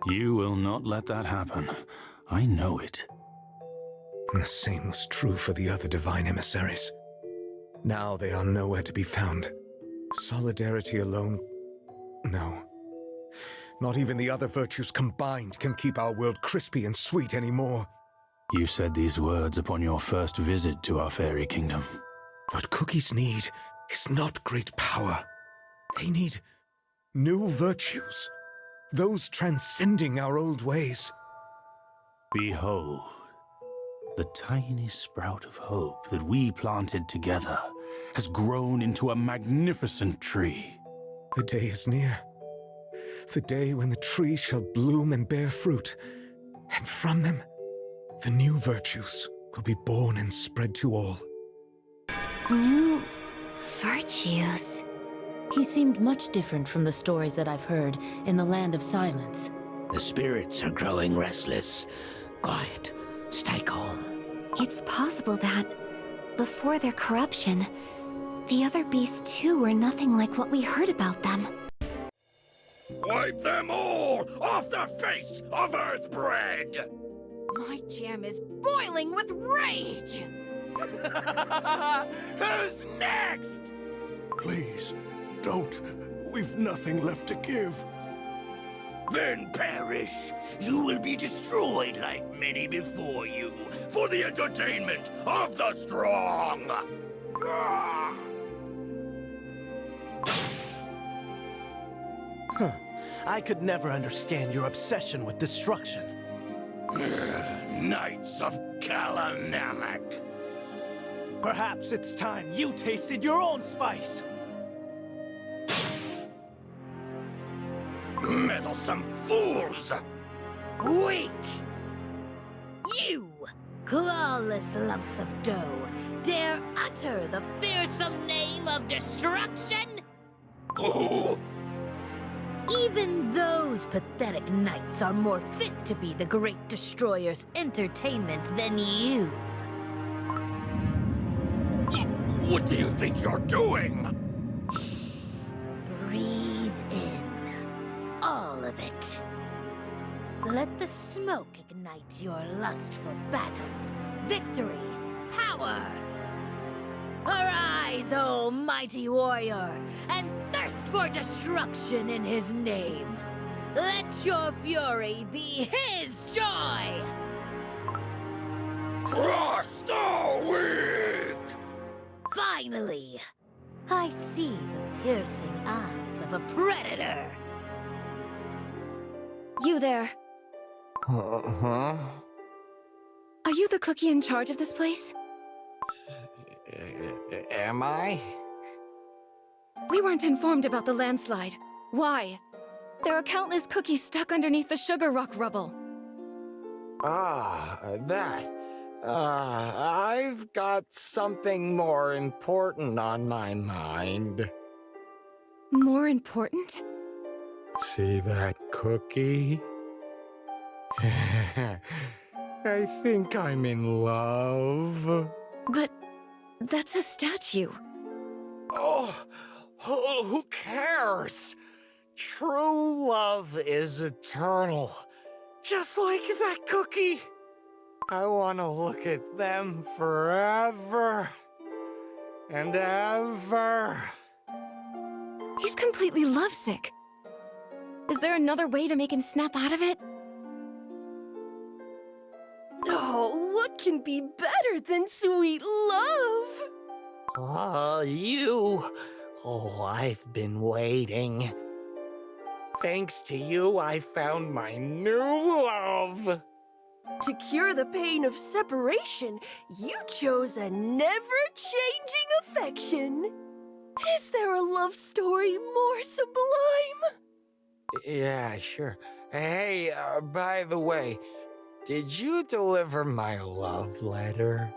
You will not let that happen. I know it. The same was true for the other divine emissaries. Now they are nowhere to be found. Solidarity alone? No. Not even the other virtues combined can keep our world crispy and sweet anymore. You said these words upon your first visit to our fairy kingdom. What cookies need is not great power. They need new virtues. Those transcending our old ways. Behold, the tiny sprout of hope that we planted together has grown into a magnificent tree. The day is near. The day when the tree shall bloom and bear fruit, and from them, the new virtues will be born and spread to all. New virtues? He seemed much different from the stories that I've heard in the Land of Silence. The spirits are growing restless. Quiet. Stay calm. It's possible that, before their corruption, the other beasts too were nothing like what we heard about them. Wipe them all off the face of Earthbread! My jam is boiling with rage! Who's next? Please, don't. We've nothing left to give. Then perish. You will be destroyed like many before you, for the entertainment of the strong. Ah! I could never understand your obsession with destruction. Knights of Kalanamic. Perhaps it's time you tasted your own spice. Meddlesome fools! Weak! You, clawless lumps of dough, dare utter the fearsome name of destruction? Who? Even those pathetic knights are more fit to be the Great Destroyer's entertainment than you. What do you think you're doing? Breathe in all Let the smoke ignite your lust for battle, victory, power! Arise, O mighty warrior, and thirst for destruction in his name! Let your fury be his joy! Crush the weak! Finally, I see the piercing eyes of a predator! You there. Huh? Are you the cookie in charge of this place? Am I? We weren't informed about the landslide. Why? There are countless cookies stuck underneath the sugar rock rubble. That. I've got something more important on my mind. More important? See that cookie? I think I'm in love. But that's a statue. Oh, who cares? True love is eternal, just like that cookie. I want to look at them forever and ever. He's completely lovesick. Is there another way to make him snap out of it? Oh, what can be better than sweet love? You. Oh, I've been waiting. Thanks to you, I found my new love. To cure the pain of separation, you chose a never-changing affection. Is there a love story more sublime? Yeah, sure. Hey, by the way, did you deliver my love letter?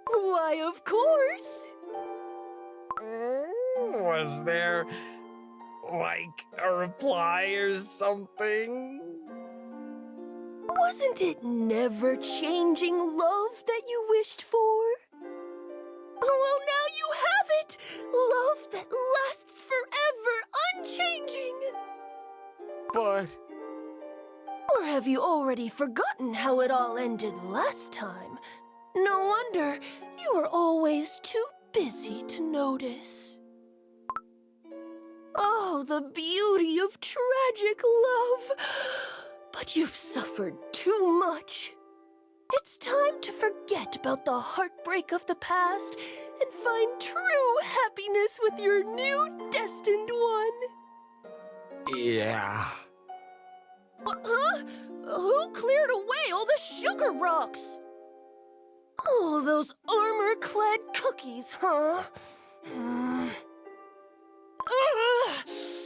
Why, of course. Was there, like, a reply or something? Wasn't it never-changing love that you wished for? Well, now you have it! Love that lasts forever, unchanging! But... Or have you already forgotten how it all ended last time? No wonder you were always too busy to notice. Oh, the beauty of tragic love! But you've suffered too much. It's time to forget about the heartbreak of the past and find true happiness with your new destined one. Yeah. Huh? Who cleared away all the sugar rocks? Oh, those armor-clad cookies, huh?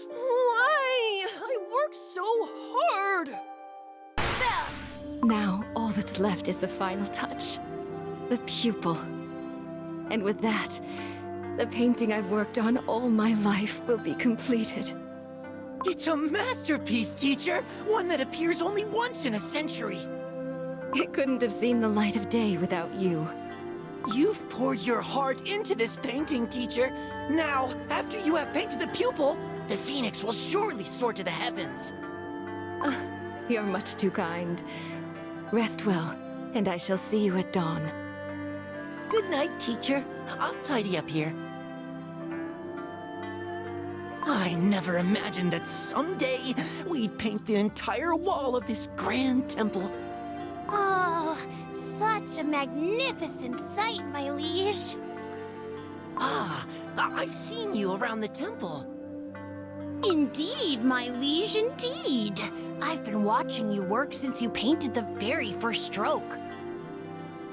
Why? I worked so hard. Now, all that's left is the final touch. The pupil. And with that, the painting I've worked on all my life will be completed. It's a masterpiece, teacher! One that appears only once in a century! It couldn't have seen the light of day without you. You've poured your heart into this painting, teacher. Now, after you have painted the pupil, the phoenix will surely soar to the heavens. You're much too kind. Rest well, and I shall see you at dawn. Good night, teacher. I'll tidy up here. I never imagined that someday we'd paint the entire wall of this grand temple. Oh, such a magnificent sight, my liege. Ah, I've seen you around the temple. Indeed, my liege, indeed. I've been watching you work since you painted the very first stroke.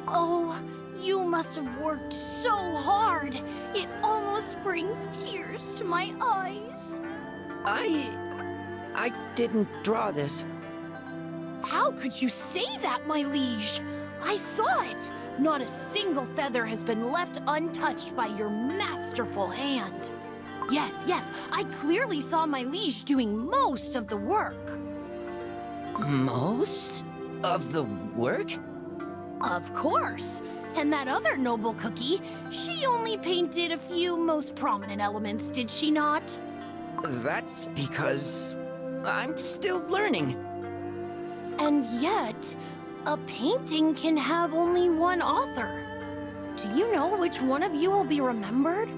Oh, you must have worked so hard. It almost brings tears to my eyes. I didn't draw this. How could you say that, my liege? I saw it. Not a single feather has been left untouched by your masterful hand. Yes, I clearly saw my liege doing most of the work. Most of the work? Of course. And that other noble cookie, she only painted a few most prominent elements, did she not? That's because I'm still learning. And yet, a painting can have only one author. Do you know which one of you will be remembered?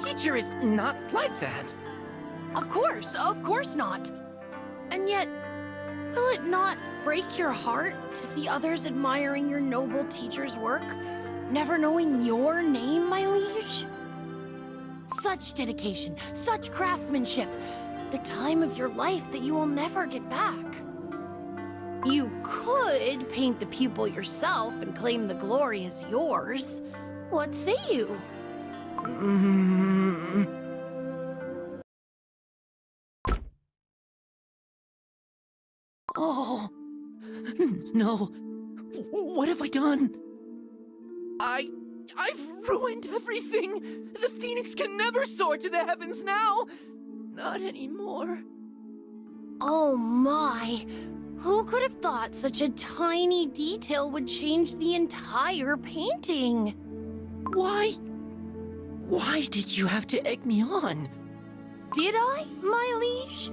Teacher is not like that. Of course not. And yet, will it not break your heart to see others admiring your noble teacher's work, never knowing your name, my liege? Such dedication, such craftsmanship, the time of your life that you will never get back. You could paint the pupil yourself and claim the glory as yours. What say you? Oh, no. What have I done? I've ruined everything. The Phoenix can never soar to the heavens now. Not anymore. Oh my. Who could have thought such a tiny detail would change the entire painting? Why did you have to egg me on? Did I, my liege?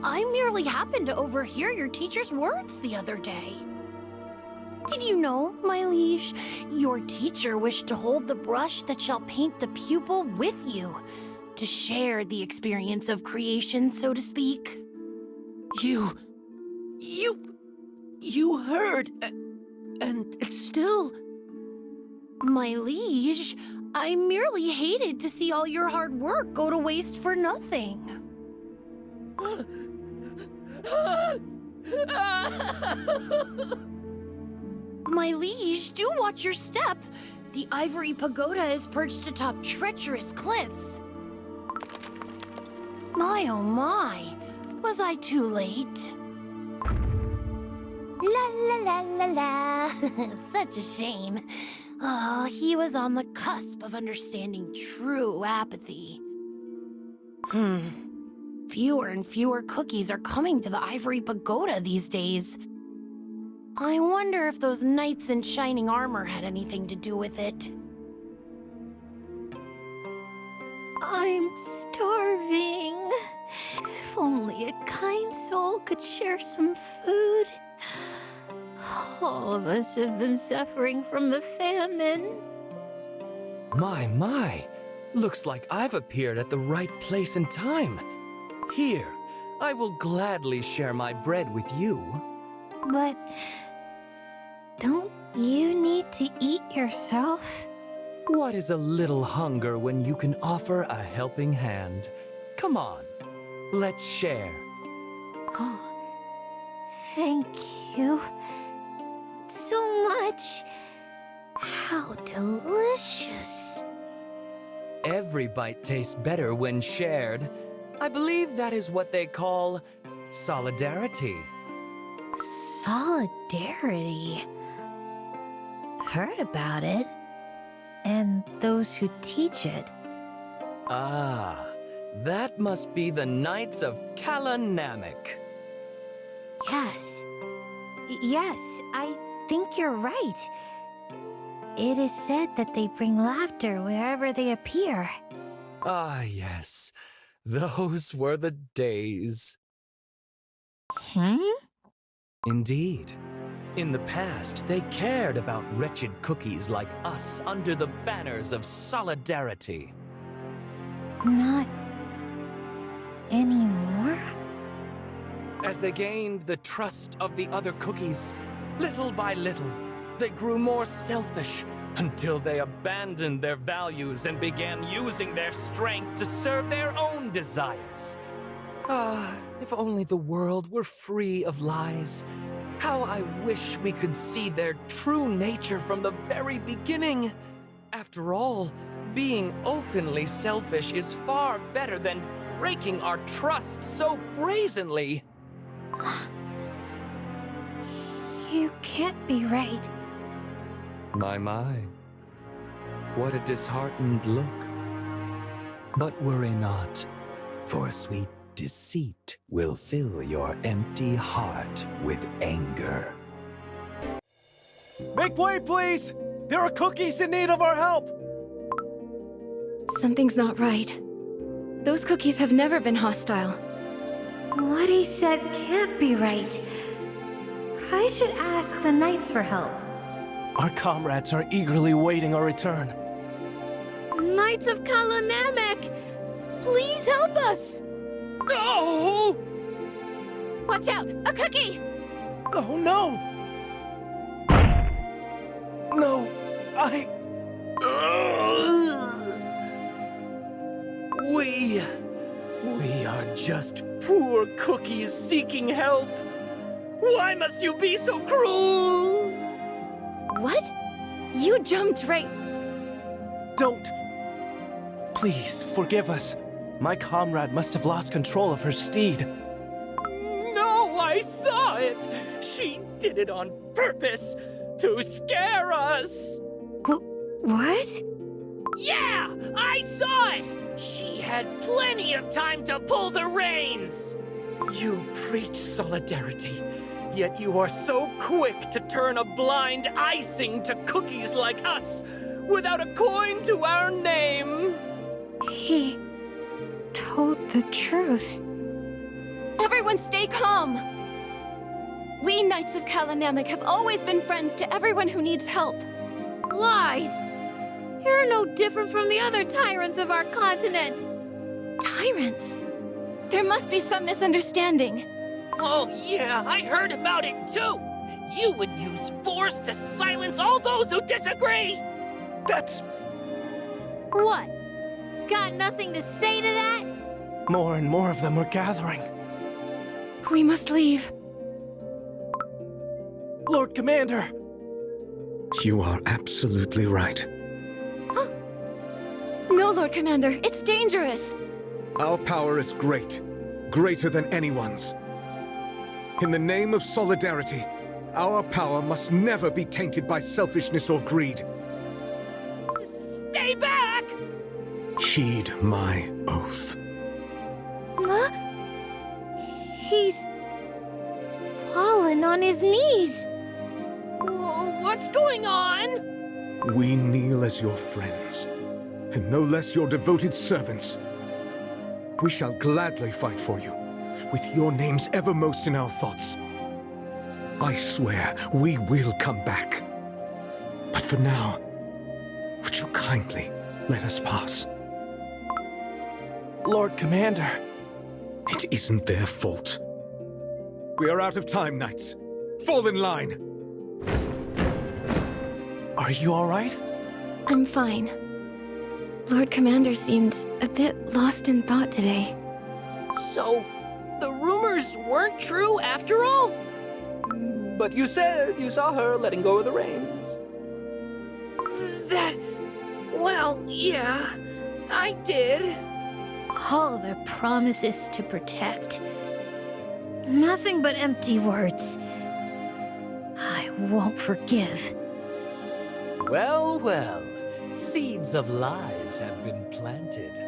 I merely happened to overhear your teacher's words the other day. Did you know, my liege, your teacher wished to hold the brush that shall paint the pupil with you, to share the experience of creation, so to speak? You heard, and it's still... My liege, I merely hated to see all your hard work go to waste for nothing. My liege, do watch your step. The ivory pagoda is perched atop treacherous cliffs. My oh my, was I too late? La la la la la, such a shame. Oh, he was on the cusp of understanding true apathy. Fewer and fewer cookies are coming to the ivory pagoda these days. I wonder if those knights in shining armor had anything to do with it. I'm starving. If only a kind soul could share some food. All of us have been suffering from the famine. My. Looks like I've appeared at the right place and time. Here, I will gladly share my bread with you. But don't you need to eat yourself? What is a little hunger when you can offer a helping hand? Come on, let's share. Oh, thank you so much. How delicious. Every bite tastes better when shared. I believe that is what they call solidarity. Solidarity? Heard about it. And those who teach it. Ah, that must be the Knights of Kalanamek. Yes. Yes, I think you're right. It is said that they bring laughter wherever they appear. Ah, yes. Those were the days. Indeed. In the past, they cared about wretched cookies like us under the banners of solidarity. Not anymore? As they gained the trust of the other cookies, little by little, they grew more selfish until they abandoned their values and began using their strength to serve their own desires. Ah, if only the world were free of lies. How I wish we could see their true nature from the very beginning. After all, being openly selfish is far better than breaking our trust so brazenly. You can't be right. My. What a disheartened look. But worry not, for sweet deceit will fill your empty heart with anger. Make way, please! There are cookies in need of our help! Something's not right. Those cookies have never been hostile. What he said can't be right. I should ask the knights for help. Our comrades are eagerly waiting our return. Knights of Kalanamek! Please help us! No! Watch out! A cookie! Oh no! No, We are just poor cookies seeking help. Why must you be so cruel? What? You jumped right... Don't! Please, forgive us. My comrade must have lost control of her steed. No, I saw it! She did it on purpose! To scare us! What? Yeah! I saw it! She had plenty of time to pull the reins! You preach solidarity, yet you are so quick to turn a blind icing to cookies like us, without a coin to our name! He told the truth. Everyone stay calm! We Knights of Kalanamek have always been friends to everyone who needs help. Lies! You're no different from the other tyrants of our continent. Tyrants? There must be some misunderstanding. Oh yeah, I heard about it too! You would use force to silence all those who disagree! That's... What? Got nothing to say to that? More and more of them are gathering. We must leave. Lord Commander! You are absolutely right. No, Lord Commander, it's dangerous. Our power is great, greater than anyone's. In the name of solidarity, our power must never be tainted by selfishness or greed. Stay back! Heed my oath. Huh? He's fallen on his knees. What's going on? We kneel as your friends, and no less your devoted servants. We shall gladly fight for you, with your names evermost in our thoughts. I swear we will come back. But for now, would you kindly let us pass? Lord Commander. It isn't their fault. We are out of time, knights. Fall in line. Are you all right? I'm fine. Lord Commander seemed a bit lost in thought today. So, the rumors weren't true after all? But you said you saw her letting go of the reins. Well, yeah, I did. All their promises to protect. Nothing but empty words. I won't forgive. Well, well. Seeds of lies have been planted.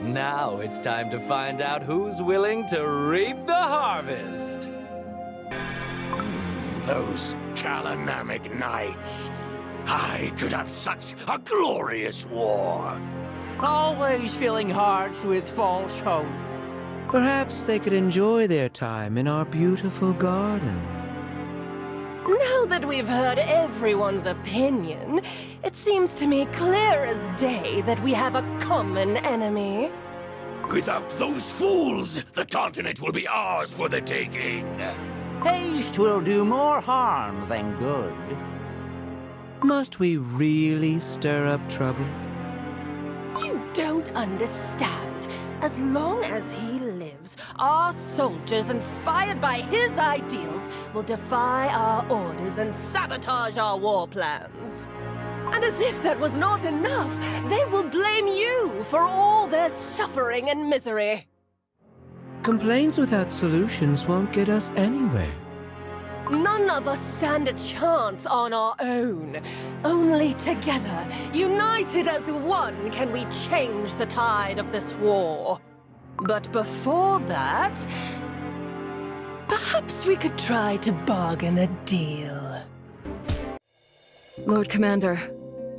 Now it's time to find out who's willing to reap the harvest. Those Kalanamek knights. I could have such a glorious war. Always filling hearts with false hope. Perhaps they could enjoy their time in our beautiful garden. Now that we've heard everyone's opinion, it seems to me clear as day that we have a common enemy. Without those fools, the continent will be ours for the taking. Haste will do more harm than good. Must we really stir up trouble? You don't understand. As long as he lives, our soldiers, inspired by his ideals, will defy our orders and sabotage our war plans. And as if that was not enough, they will blame you for all their suffering and misery. Complaints without solutions won't get us anywhere. None of us stand a chance on our own. Only together, united as one, can we change the tide of this war. But before that, perhaps we could try to bargain a deal. Lord Commander,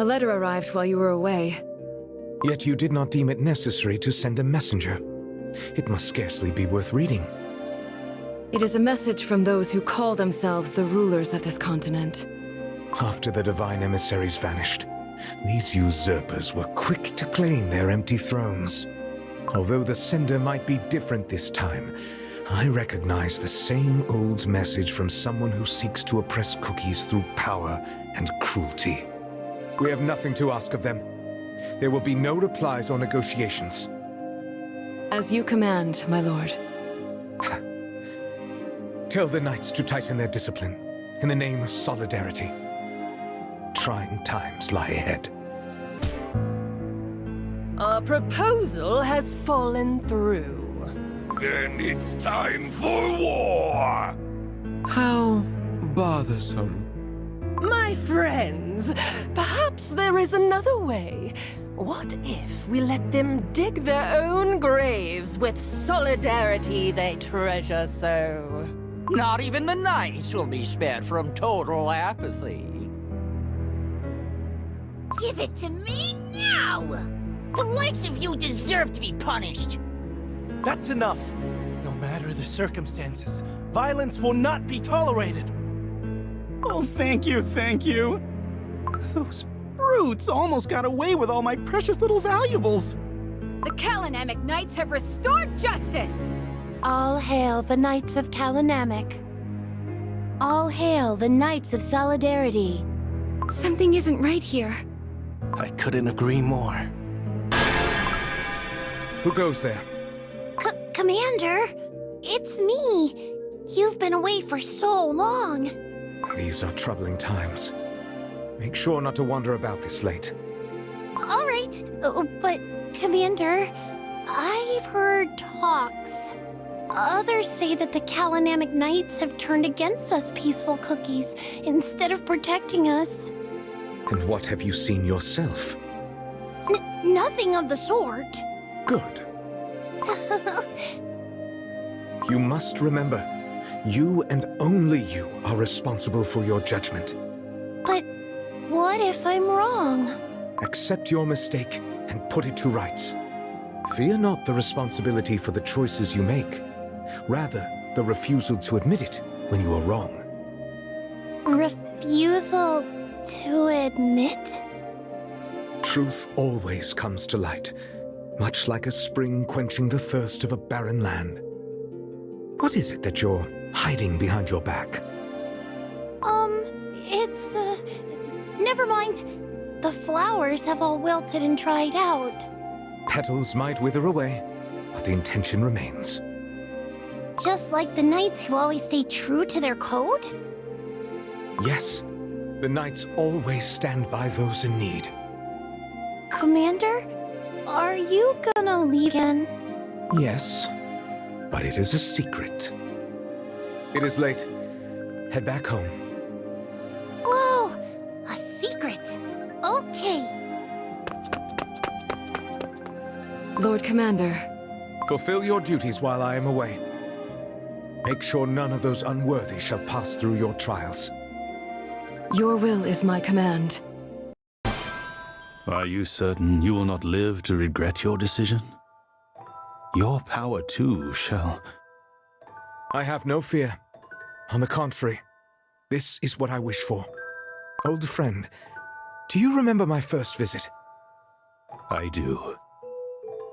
a letter arrived while you were away. Yet you did not deem it necessary to send a messenger. It must scarcely be worth reading. It is a message from those who call themselves the rulers of this continent. After the divine emissaries vanished, these usurpers were quick to claim their empty thrones. Although the sender might be different this time, I recognize the same old message from someone who seeks to oppress cookies through power and cruelty. We have nothing to ask of them. There will be no replies or negotiations. As you command, my lord. Tell the knights to tighten their discipline in the name of solidarity. Trying times lie ahead. Our proposal has fallen through. Then it's time for war! How bothersome. My friends, perhaps there is another way. What if we let them dig their own graves with solidarity they treasure so? Not even the knights will be spared from total apathy. Give it to me now! The likes of you deserve to be punished! That's enough. No matter the circumstances, violence will not be tolerated. Oh, thank you, thank you. Those brutes almost got away with all my precious little valuables. The Kalanamic Knights have restored justice! All hail the Knights of Kalanamic. All hail the Knights of Solidarity. Something isn't right here. I couldn't agree more. Who goes there? Commander, it's me. You've been away for so long. These are troubling times. Make sure not to wander about this late. All right, but Commander, I've heard talks. Others say that the Kalanamic Knights have turned against us peaceful cookies instead of protecting us. And what have you seen yourself? Nothing of the sort. Good. You must remember, you and only you are responsible for your judgment. But what if I'm wrong? Accept your mistake and put it to rights. Fear not the responsibility for the choices you make. Rather, the refusal to admit it when you are wrong. Refusal to admit? Truth always comes to light, much like a spring quenching the thirst of a barren land. What is it that you're hiding behind your back? It's, never mind. The flowers have all wilted and dried out. Petals might wither away, but the intention remains. Just like the knights who always stay true to their code? Yes, the knights always stand by those in need. Commander, are you gonna leave again? Yes, but it is a secret. It is late. Head back home. Whoa! A secret! Okay. Lord Commander. Fulfill your duties while I am away. Make sure none of those unworthy shall pass through your trials. Your will is my command. Are you certain you will not live to regret your decision? Your power too shall... I have no fear. On the contrary, this is what I wish for. Old friend, do you remember my first visit? I do.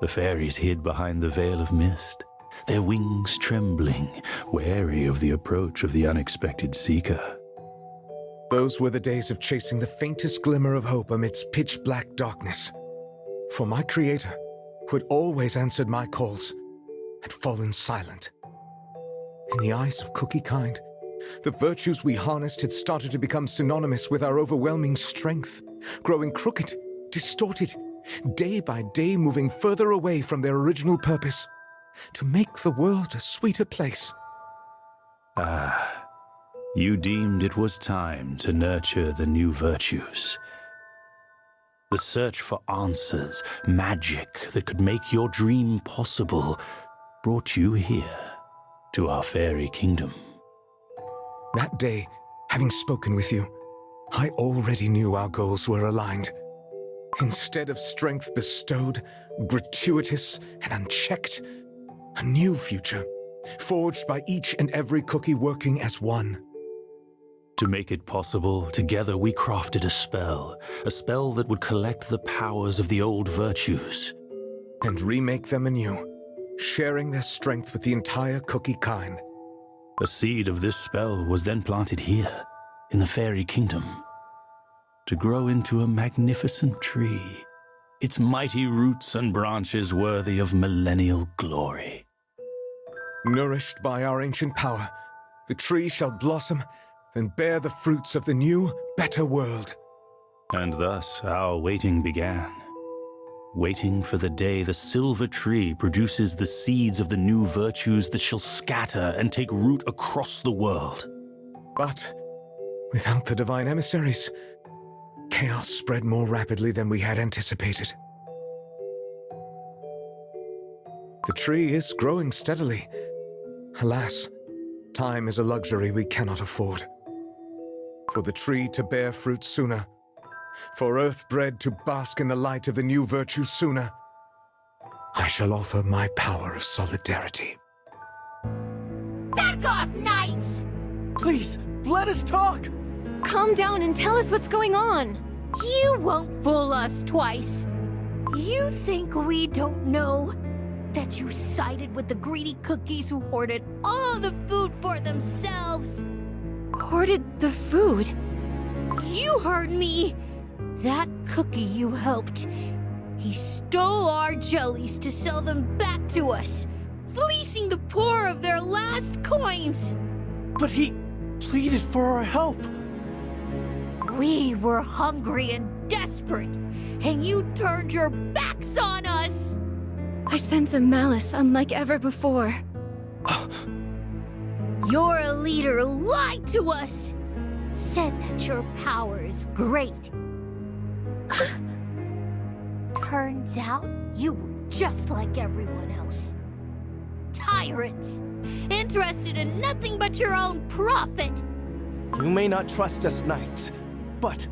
The fairies hid behind the veil of mist, their wings trembling, wary of the approach of the unexpected seeker. Those were the days of chasing the faintest glimmer of hope amidst pitch-black darkness. For my creator, who had always answered my calls, had fallen silent. In the eyes of Cookie kind, the virtues we harnessed had started to become synonymous with our overwhelming strength, growing crooked, distorted, day by day moving further away from their original purpose, to make the world a sweeter place. Ah, you deemed it was time to nurture the new virtues. The search for answers, magic that could make your dream possible, brought you here, to our fairy kingdom. That day, having spoken with you, I already knew our goals were aligned. Instead of strength bestowed, gratuitous and unchecked, a new future, forged by each and every cookie working as one. To make it possible, together we crafted a spell that would collect the powers of the old virtues. And remake them anew, sharing their strength with the entire cookie kind. A seed of this spell was then planted here, in the Fairy Kingdom, to grow into a magnificent tree, its mighty roots and branches worthy of millennial glory. Nourished by our ancient power, the tree shall blossom and bear the fruits of the new, better world. And thus our waiting began. Waiting for the day the silver tree produces the seeds of the new virtues that shall scatter and take root across the world. But without the divine emissaries, chaos spread more rapidly than we had anticipated. The tree is growing steadily. Alas, time is a luxury we cannot afford. For the tree to bear fruit sooner, for Earthbred to bask in the light of the new virtue sooner, I shall offer my power of solidarity. Back off, Knights! Please, let us talk! Calm down and tell us what's going on. You won't fool us twice. You think we don't know that you sided with the greedy cookies who hoarded all the food for themselves? Hoarded the food? You heard me! That cookie you helped, he stole our jellies to sell them back to us, fleecing the poor of their last coins! But he pleaded for our help. We were hungry and desperate, and you turned your backs on us! I sense a malice unlike ever before. Your leader lied to us! Said that your power is great. Turns out you were just like everyone else. Tyrants, interested in nothing but your own profit. You may not trust us, Knights, but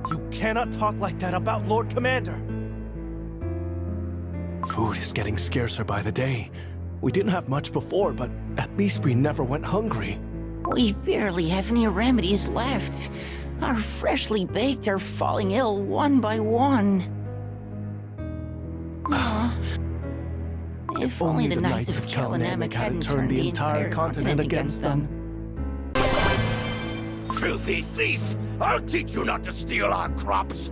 you cannot talk like that about Lord Commander. Food is getting scarcer by the day. We didn't have much before, but at least we never went hungry. We barely have any remedies left. Our freshly baked are falling ill one by one. If only the Knights of Kalanamic hadn't turned the entire continent against them. Filthy thief! I'll teach you not to steal our crops!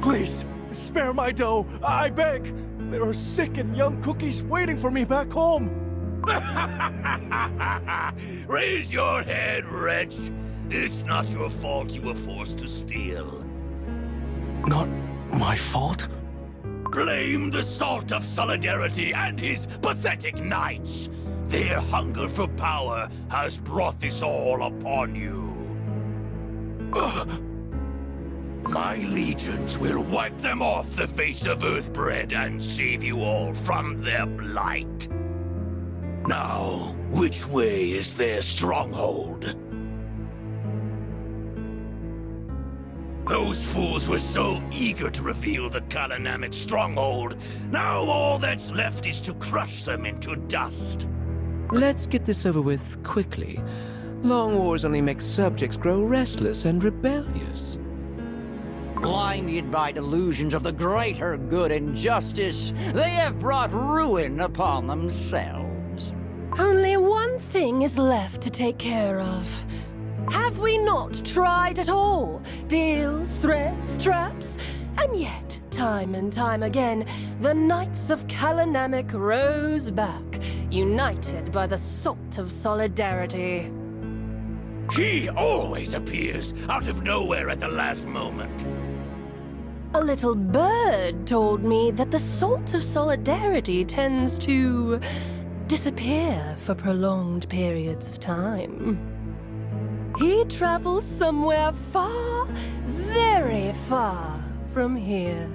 Please, spare my dough, I beg! There are sick and young cookies waiting for me back home! Raise your head, wretch! It's not your fault you were forced to steal. Not my fault? Blame the Salt of Solidarity and his pathetic knights! Their hunger for power has brought this all upon you. My legions will wipe them off the face of Earthbred and save you all from their blight. Now, which way is their stronghold? Those fools were so eager to reveal the Kalanamic stronghold. Now all that's left is to crush them into dust. Let's get this over with quickly. Long wars only make subjects grow restless and rebellious. Blinded by delusions of the greater good and justice, they have brought ruin upon themselves. Only one thing is left to take care of. Have we not tried at all? Deals, threats, traps? And yet, time and time again, the Knights of Kalanamic rose back, united by the Salt of Solidarity. He always appears out of nowhere at the last moment. A little bird told me that the Salt of Solidarity tends to disappear for prolonged periods of time. He travels somewhere far, very far from here.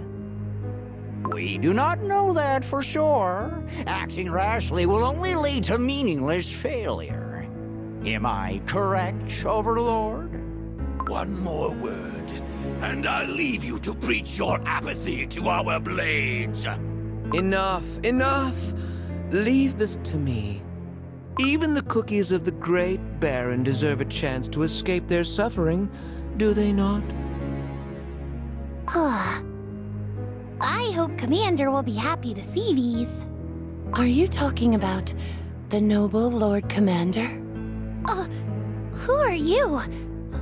We do not know that for sure. Acting rashly will only lead to meaningless failure. Am I correct, Overlord? One more word, and I'll leave you to preach your apathy to our blades. Enough, enough! Leave this to me. Even the cookies of the Great Baron deserve a chance to escape their suffering, do they not? I hope Commander will be happy to see these. Are you talking about the noble Lord Commander? Who are you?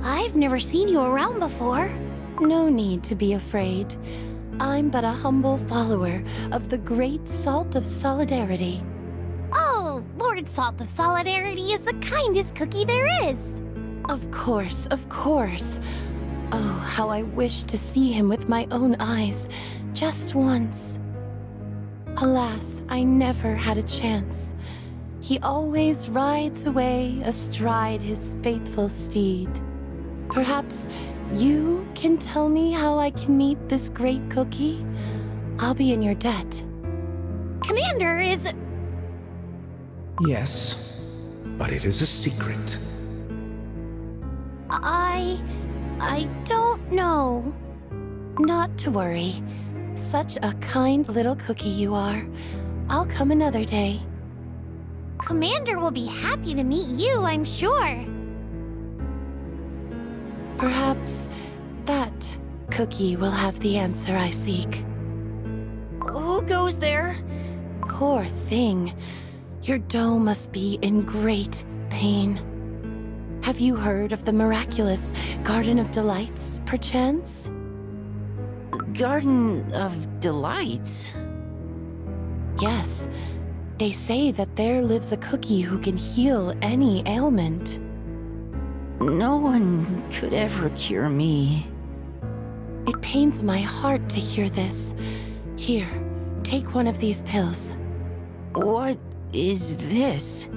I've never seen you around before. No need to be afraid. I'm but a humble follower of the Great Salt of Solidarity. Oh, Lord Salt of Solidarity is the kindest cookie there is. Of course, of course. Oh, how I wish to see him with my own eyes, just once. Alas, I never had a chance. He always rides away astride his faithful steed. Perhaps you can tell me how I can meet this great cookie? I'll be in your debt. Commander is... Yes, but it is a secret. I don't know. Not to worry. Such a kind little cookie you are. I'll come another day. Commander will be happy to meet you, I'm sure. Perhaps that cookie will have the answer I seek. Who goes there? Poor thing. Your dough must be in great pain. Have you heard of the miraculous Garden of Delights, perchance? Garden of Delights? Yes. They say that there lives a cookie who can heal any ailment. No one could ever cure me. It pains my heart to hear this. Here, take one of these pills. What is this?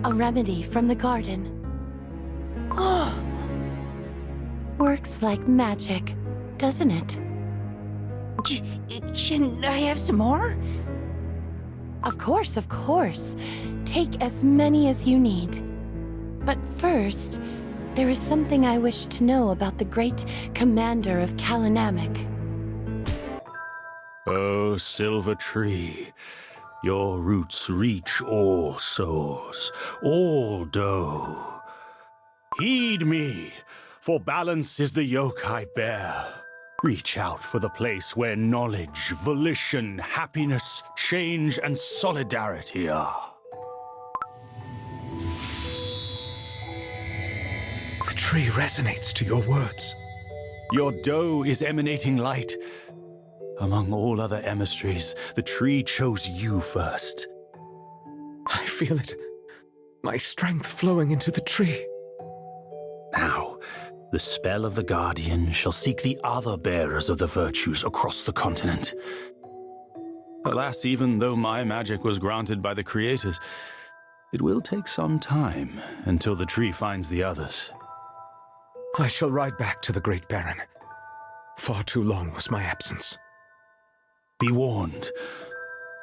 A remedy from the garden. Works like magic, doesn't it? Can I have some more? Of course, of course. Take as many as you need. But first, there is something I wish to know about the great commander of Kalinamic. Oh, Silver Tree, your roots reach all souls, all dough. Heed me, for balance is the yoke I bear. Reach out for the place where knowledge, volition, happiness, change, and solidarity are. The tree resonates to your words. Your dough is emanating light. Among all other emissaries, the tree chose you first. I feel it. My strength flowing into the tree. Now, the spell of the Guardian shall seek the other bearers of the virtues across the continent. Alas, even though my magic was granted by the creators, it will take some time until the tree finds the others. I shall ride back to the Great Baron. Far too long was my absence. Be warned.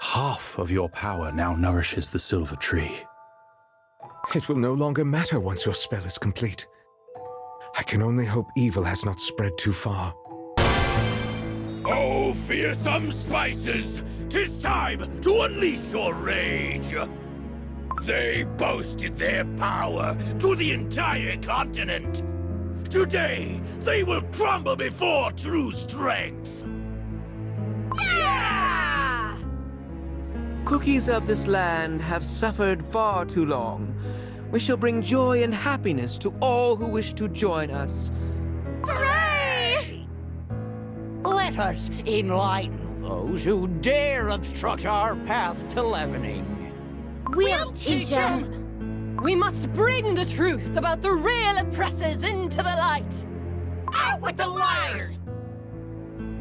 Half of your power now nourishes the Silver Tree. It will no longer matter once your spell is complete. I can only hope evil has not spread too far. Oh, fearsome spices! 'Tis time to unleash your rage! They boasted their power to the entire continent. Today, they will crumble before true strength. Yeah! Cookies of this land have suffered far too long. We shall bring joy and happiness to all who wish to join us. Hooray! Let us enlighten those who dare obstruct our path to leavening. We'll teach them! We must bring the truth about the real oppressors into the light! Out with the liars!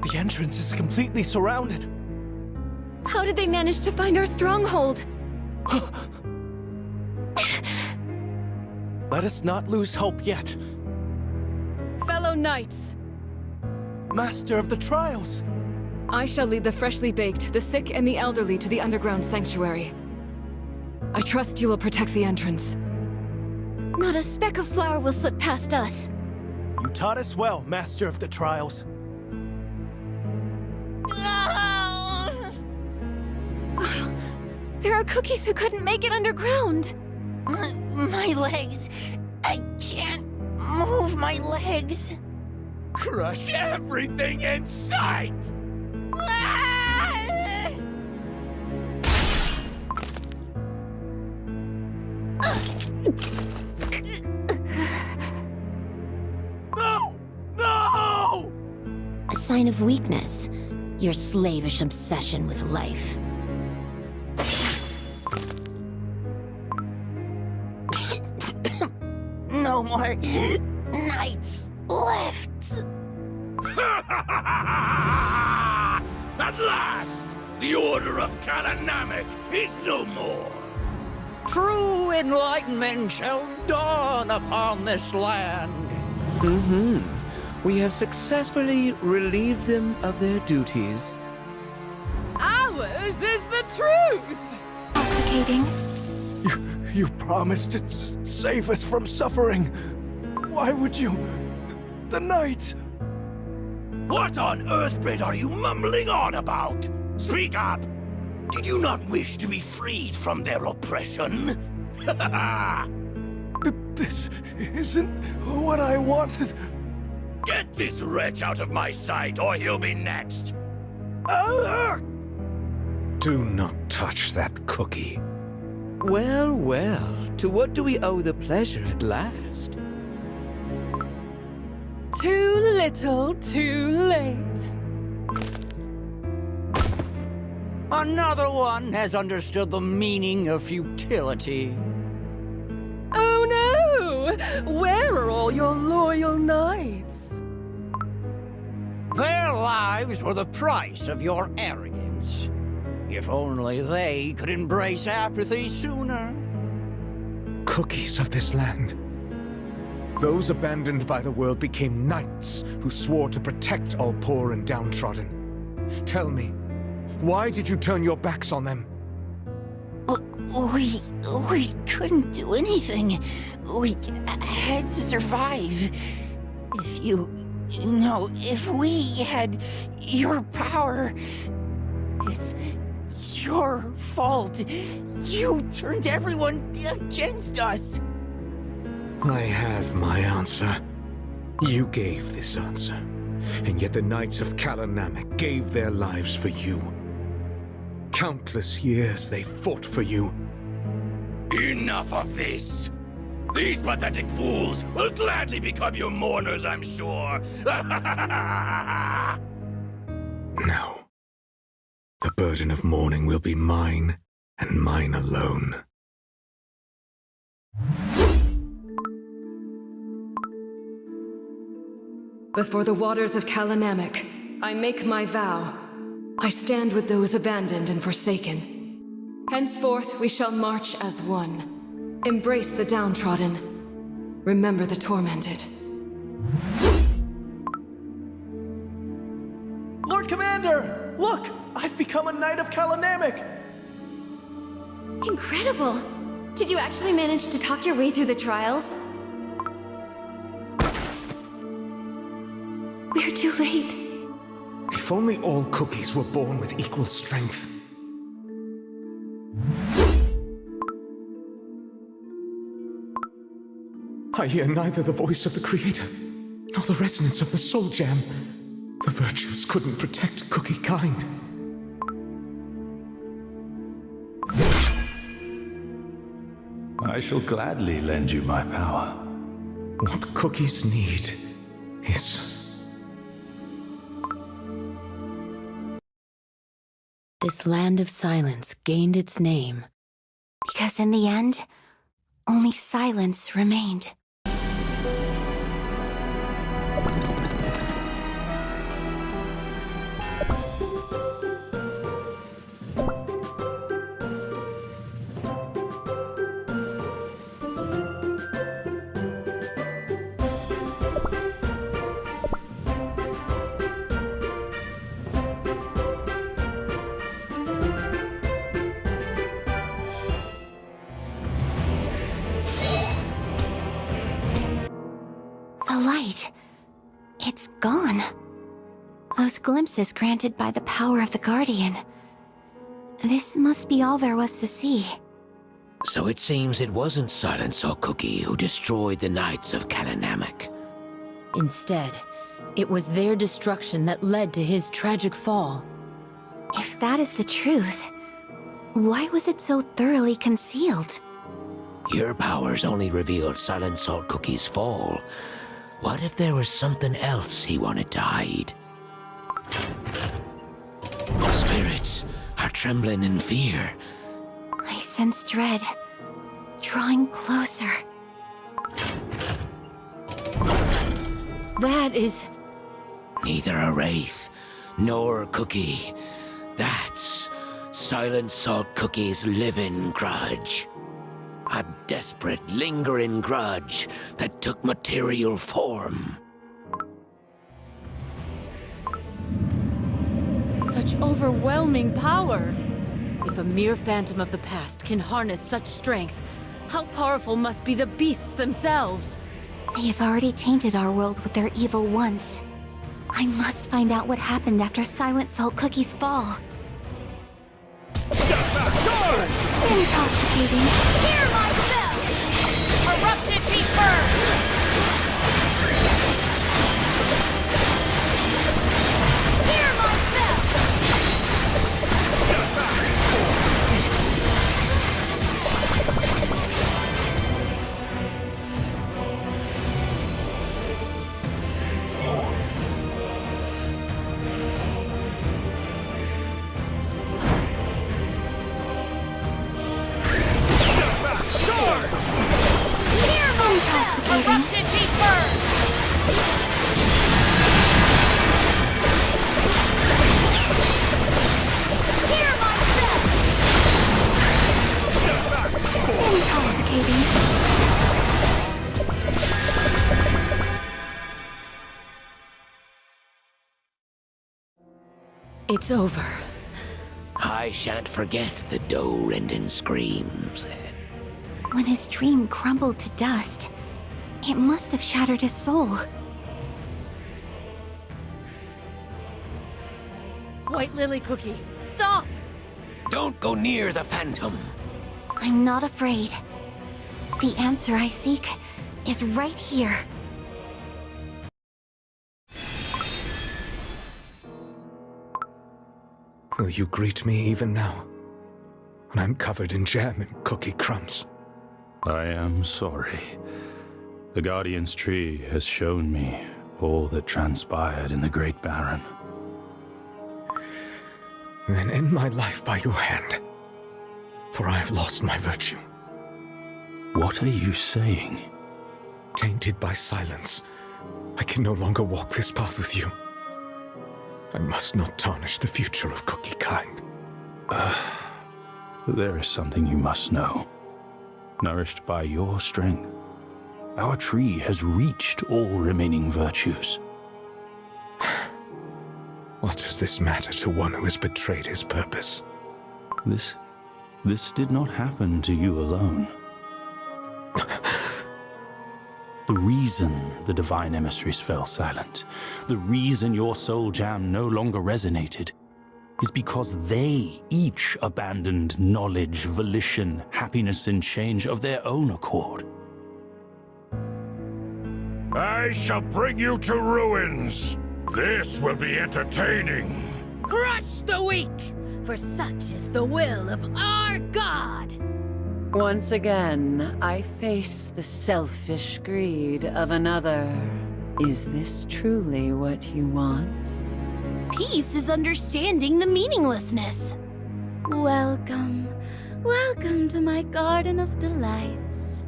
The entrance is completely surrounded. How did they manage to find our stronghold? Let us not lose hope yet. Fellow knights, Master of the Trials! I shall lead the freshly baked, the sick, and the elderly to the underground sanctuary. I trust you will protect the entrance. Not a speck of flour will slip past us. You taught us well, Master of the Trials. There are cookies who couldn't make it underground. My legs. I can't move my legs. Crush everything in sight! No! No! A sign of weakness. Your slavish obsession with life. No more nights left. At last, the Order of Kalanamek is no more. True enlightenment shall dawn upon this land. Mm-hmm. We have successfully relieved them of their duties. Ours is the truth! Intoxicating. You promised to save us from suffering. Why would you? The Knights! What on Earthbread are you mumbling on about? Speak up! Did you not wish to be freed from their oppression? This isn't what I wanted. Get this wretch out of my sight, or he'll be next! Do not touch that cookie. Well, well, to what do we owe the pleasure at last? Too little, too late. Another one has understood the meaning of futility. Oh no! Where are all your loyal knights? Their lives were the price of your arrogance. If only they could embrace apathy sooner. Cookies of this land. Those abandoned by the world became knights who swore to protect all poor and downtrodden. Tell me, why did you turn your backs on them? We couldn't do anything. We had to survive. If we had your power, it's your fault. You turned everyone against us. I have my answer. You gave this answer, and yet the Knights of Kalanamek gave their lives for you. Countless years they fought for you. Enough of this! These pathetic fools will gladly become your mourners, I'm sure. Now, the burden of mourning will be mine, and mine alone. Before the waters of Kalanamek, I make my vow. I stand with those abandoned and forsaken. Henceforth, we shall march as one. Embrace the downtrodden. Remember the tormented. Lord Commander! Look! I've become a Knight of Kalanamek! Incredible! Did you actually manage to talk your way through the trials? We're too late. If only all cookies were born with equal strength. I hear neither the voice of the Creator, nor the resonance of the Soul Gem. The virtues couldn't protect cookie kind. I shall gladly lend you my power. What cookies need is... This land of silence gained its name. Because in the end, only silence remained. The light. It's gone. Those glimpses granted by the power of the Guardian. This must be all there was to see. So it seems it wasn't Silent Salt Cookie who destroyed the Knights of Kalanamak. Instead, it was their destruction that led to his tragic fall. If that is the truth, why was it so thoroughly concealed? Your powers only revealed Silent Salt Cookie's fall. What if there was something else he wanted to hide? Spirits are trembling in fear. I sense dread, drawing closer. That is... Neither a wraith nor a cookie. That's Silent Salt Cookie's living grudge. A desperate, lingering grudge that took material form. Such overwhelming power! If a mere phantom of the past can harness such strength, how powerful must be the beasts themselves? They have already tainted our world with their evil once. I must find out what happened after Silent Salt Cookie's fall. Intoxicating. Hear my bell! Erupted be burned! Hear my bell! Hear my bell! Erupted be burned! Hear my bell! Intoxicating. It's over. I shan't forget the doe-rending screams. When his dream crumbled to dust, it must have shattered his soul. White Lily Cookie, stop! Don't go near the Phantom. I'm not afraid. The answer I seek is right here. Will you greet me even now, when I'm covered in jam and cookie crumbs? I am sorry. The Guardian's Tree has shown me all that transpired in the Great Baron. Then end my life by your hand, for I have lost my virtue. What are you saying? Tainted by silence, I can no longer walk this path with you. I must not tarnish the future of Cookie kind. There is something you must know. Nourished by your strength, our tree has reached all remaining virtues. What does this matter to one who has betrayed his purpose? This did not happen to you alone. The reason the divine emissaries fell silent, the reason your soul jam no longer resonated, is because they each abandoned knowledge, volition, happiness, and change of their own accord. I shall bring you to ruins. This will be entertaining. Crush the weak, for such is the will of our God. Once again, I face the selfish greed of another. Is this truly what you want? Peace is understanding the meaninglessness. Welcome. Welcome to my garden of delights.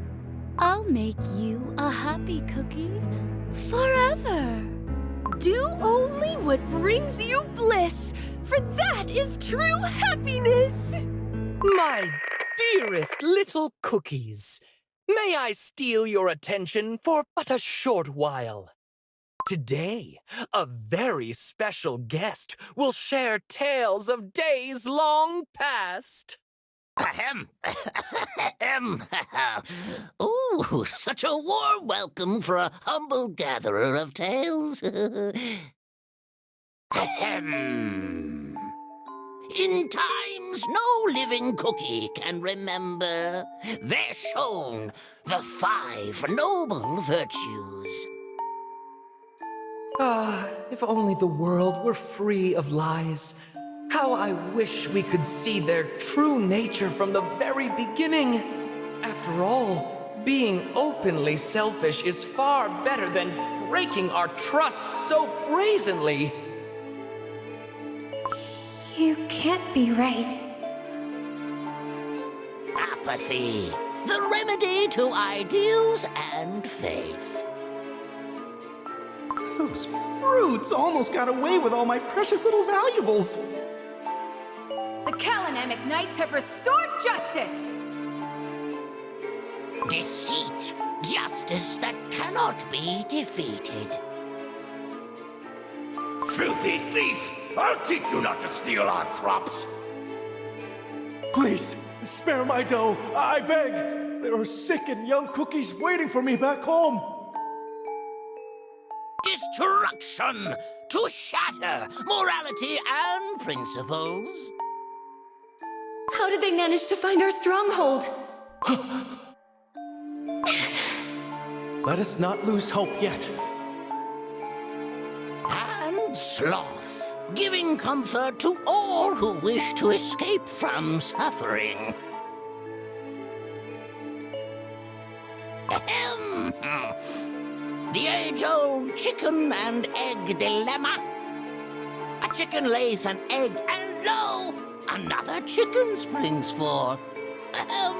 I'll make you a happy cookie forever. Do only what brings you bliss, for that is true happiness! My dearest little cookies, may I steal your attention for but a short while? Today, a very special guest will share tales of days long past. Ahem. Ahem. Ooh, such a warm welcome for a humble gatherer of tales. Ahem. in times no living cookie can remember. They're shown the 5 noble virtues. Ah, if only the world were free of lies. How I wish we could see their true nature from the very beginning. After all, being openly selfish is far better than breaking our trust so brazenly. You can't be right. Apathy, the remedy to ideals and faith. Those brutes almost got away with all my precious little valuables. The Kalanamic Knights have restored justice! Deceit, justice that cannot be defeated. Filthy thief! I'll teach you not to steal our crops! Please, spare my dough, I beg. There are sick and young cookies waiting for me back home. Destruction to shatter morality and principles. How did they manage to find our stronghold? Let us not lose hope yet. And sloth, giving comfort to all who wish to escape from suffering. Ahem. The age-old chicken and egg dilemma. A chicken lays an egg, and lo, another chicken springs forth. Ahem.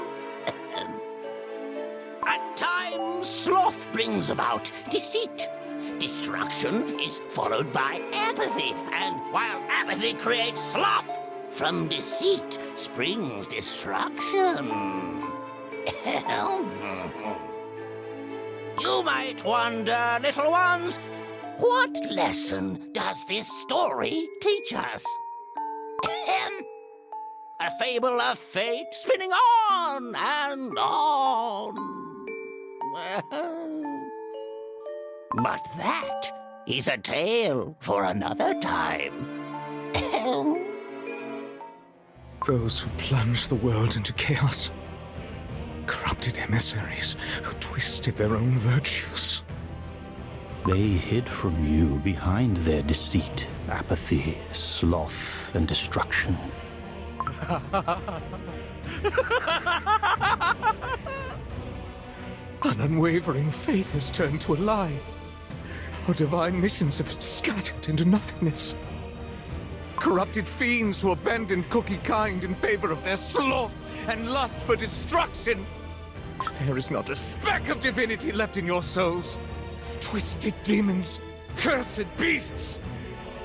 At times, sloth brings about deceit. Destruction is followed by apathy, and while apathy creates sloth, from deceit springs destruction. You might wonder, little ones, what lesson does this story teach us? A fable of fate spinning on and on. But that is a tale for another time. Those who plunge the world into chaos. Corrupted emissaries who twisted their own virtues. They hid from you behind their deceit, apathy, sloth, and destruction. An unwavering faith has turned to a lie. Our divine missions have scattered into nothingness. Corrupted fiends who abandoned cookie kind in favor of their sloth and lust for destruction. There is not a speck of divinity left in your souls. Twisted demons, cursed beasts.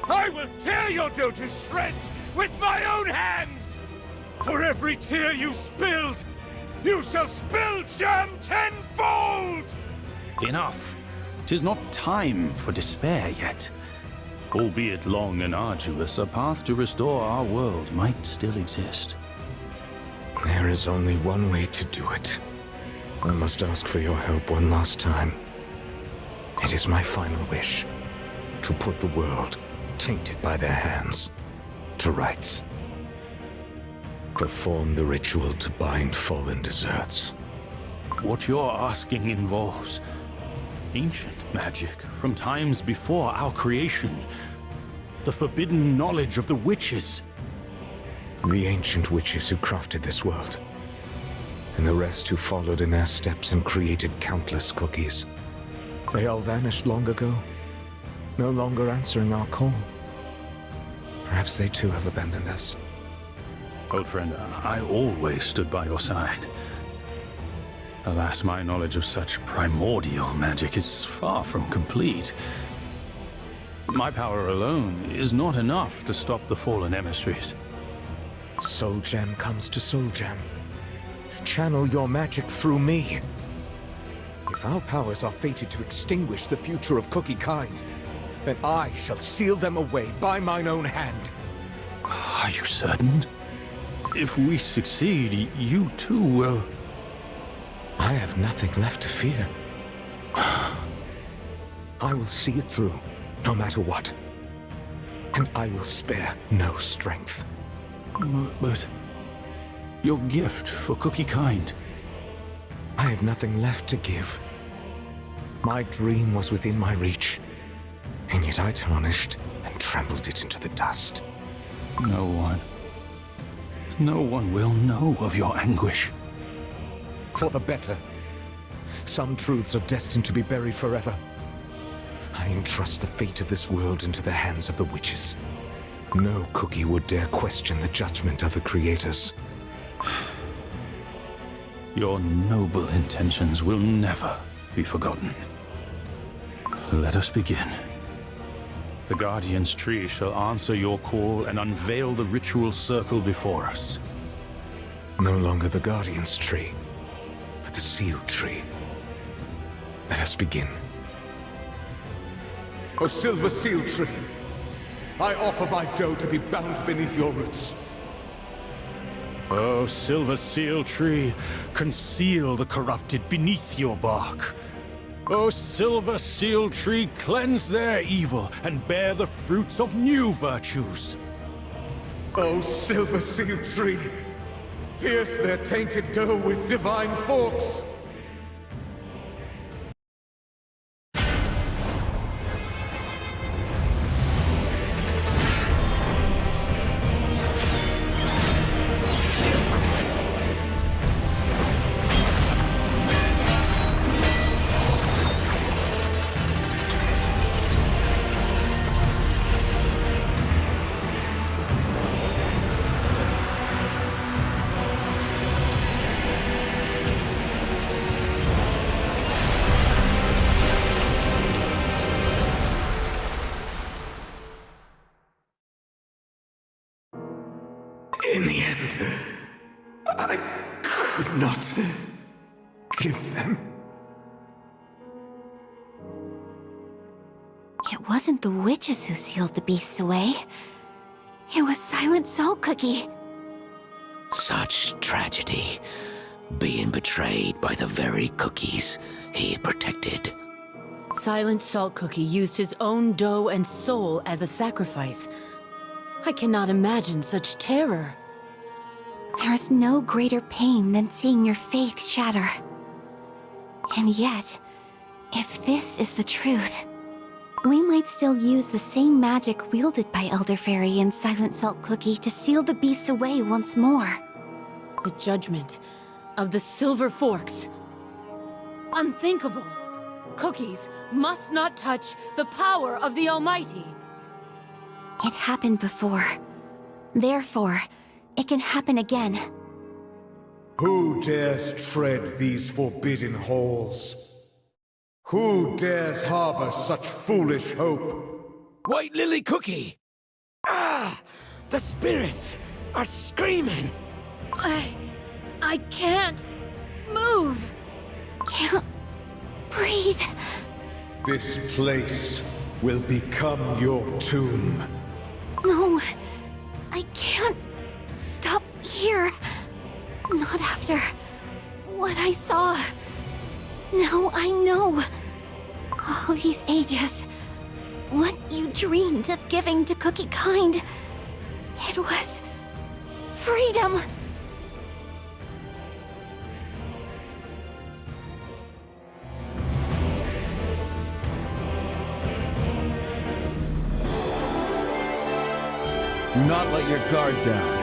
I will tear your dough to shreds with my own hands! For every tear you spilled, you shall spill jam tenfold! Enough. 'Tis not time for despair yet. Albeit long and arduous, a path to restore our world might still exist. There is only one way to do it. I must ask for your help one last time. It is my final wish to put the world, tainted by their hands, to rights. Perform the ritual to bind fallen deserts. What you're asking involves ancient magic from times before our creation. The forbidden knowledge of the witches. The ancient witches who crafted this world. And the rest who followed in their steps and created countless cookies. They all vanished long ago, no longer answering our call. Perhaps they too have abandoned us. Old friend, I always stood by your side. Alas, my knowledge of such primordial magic is far from complete. My power alone is not enough to stop the fallen emissaries. Soul Gem comes to Soul Gem. Channel your magic through me. If our powers are fated to extinguish the future of Cookie kind, then I shall seal them away by mine own hand. Are you certain? If we succeed, you too will... I have nothing left to fear. I will see it through, no matter what. And I will spare no strength. But your gift for Cookie Kind. I have nothing left to give. My dream was within my reach, and yet I tarnished and trampled it into the dust. No one will know of your anguish. For the better. Some truths are destined to be buried forever. I entrust the fate of this world into the hands of the witches. No cookie would dare question the judgment of the creators. Your noble intentions will never be forgotten. Let us begin. The Guardian's Tree shall answer your call and unveil the ritual circle before us. No longer the Guardian's Tree, but the Sealed Tree. Let us begin. O Silver Sealed Tree, I offer my dough to be bound beneath your roots. O Silver Seal Tree, conceal the corrupted beneath your bark. O Silver Seal Tree, cleanse their evil and bear the fruits of new virtues. O Silver Sealed Tree, pierce their tainted dough with divine forks. In the end, I could not give them. It wasn't the witches who sealed the beasts away. It was Silent Salt Cookie. Such tragedy, being betrayed by the very cookies he protected. Silent Salt Cookie used his own dough and soul as a sacrifice. I cannot imagine such terror. There is no greater pain than seeing your faith shatter. And yet, if this is the truth, we might still use the same magic wielded by Elder Fairy and Silent Salt Cookie to seal the beasts away once more. The judgment of the Silver Forks. Unthinkable. Cookies must not touch the power of the Almighty. It happened before. Therefore, it can happen again. Who dares tread these forbidden halls? Who dares harbor such foolish hope? White Lily Cookie! Ah! The spirits are screaming! I can't move. Can't breathe. This place will become your tomb. No, I can't stop here. Not after what I saw. Now I know. All these ages, what you dreamed of giving to Cookie Kind, it was freedom. Do not let your guard down.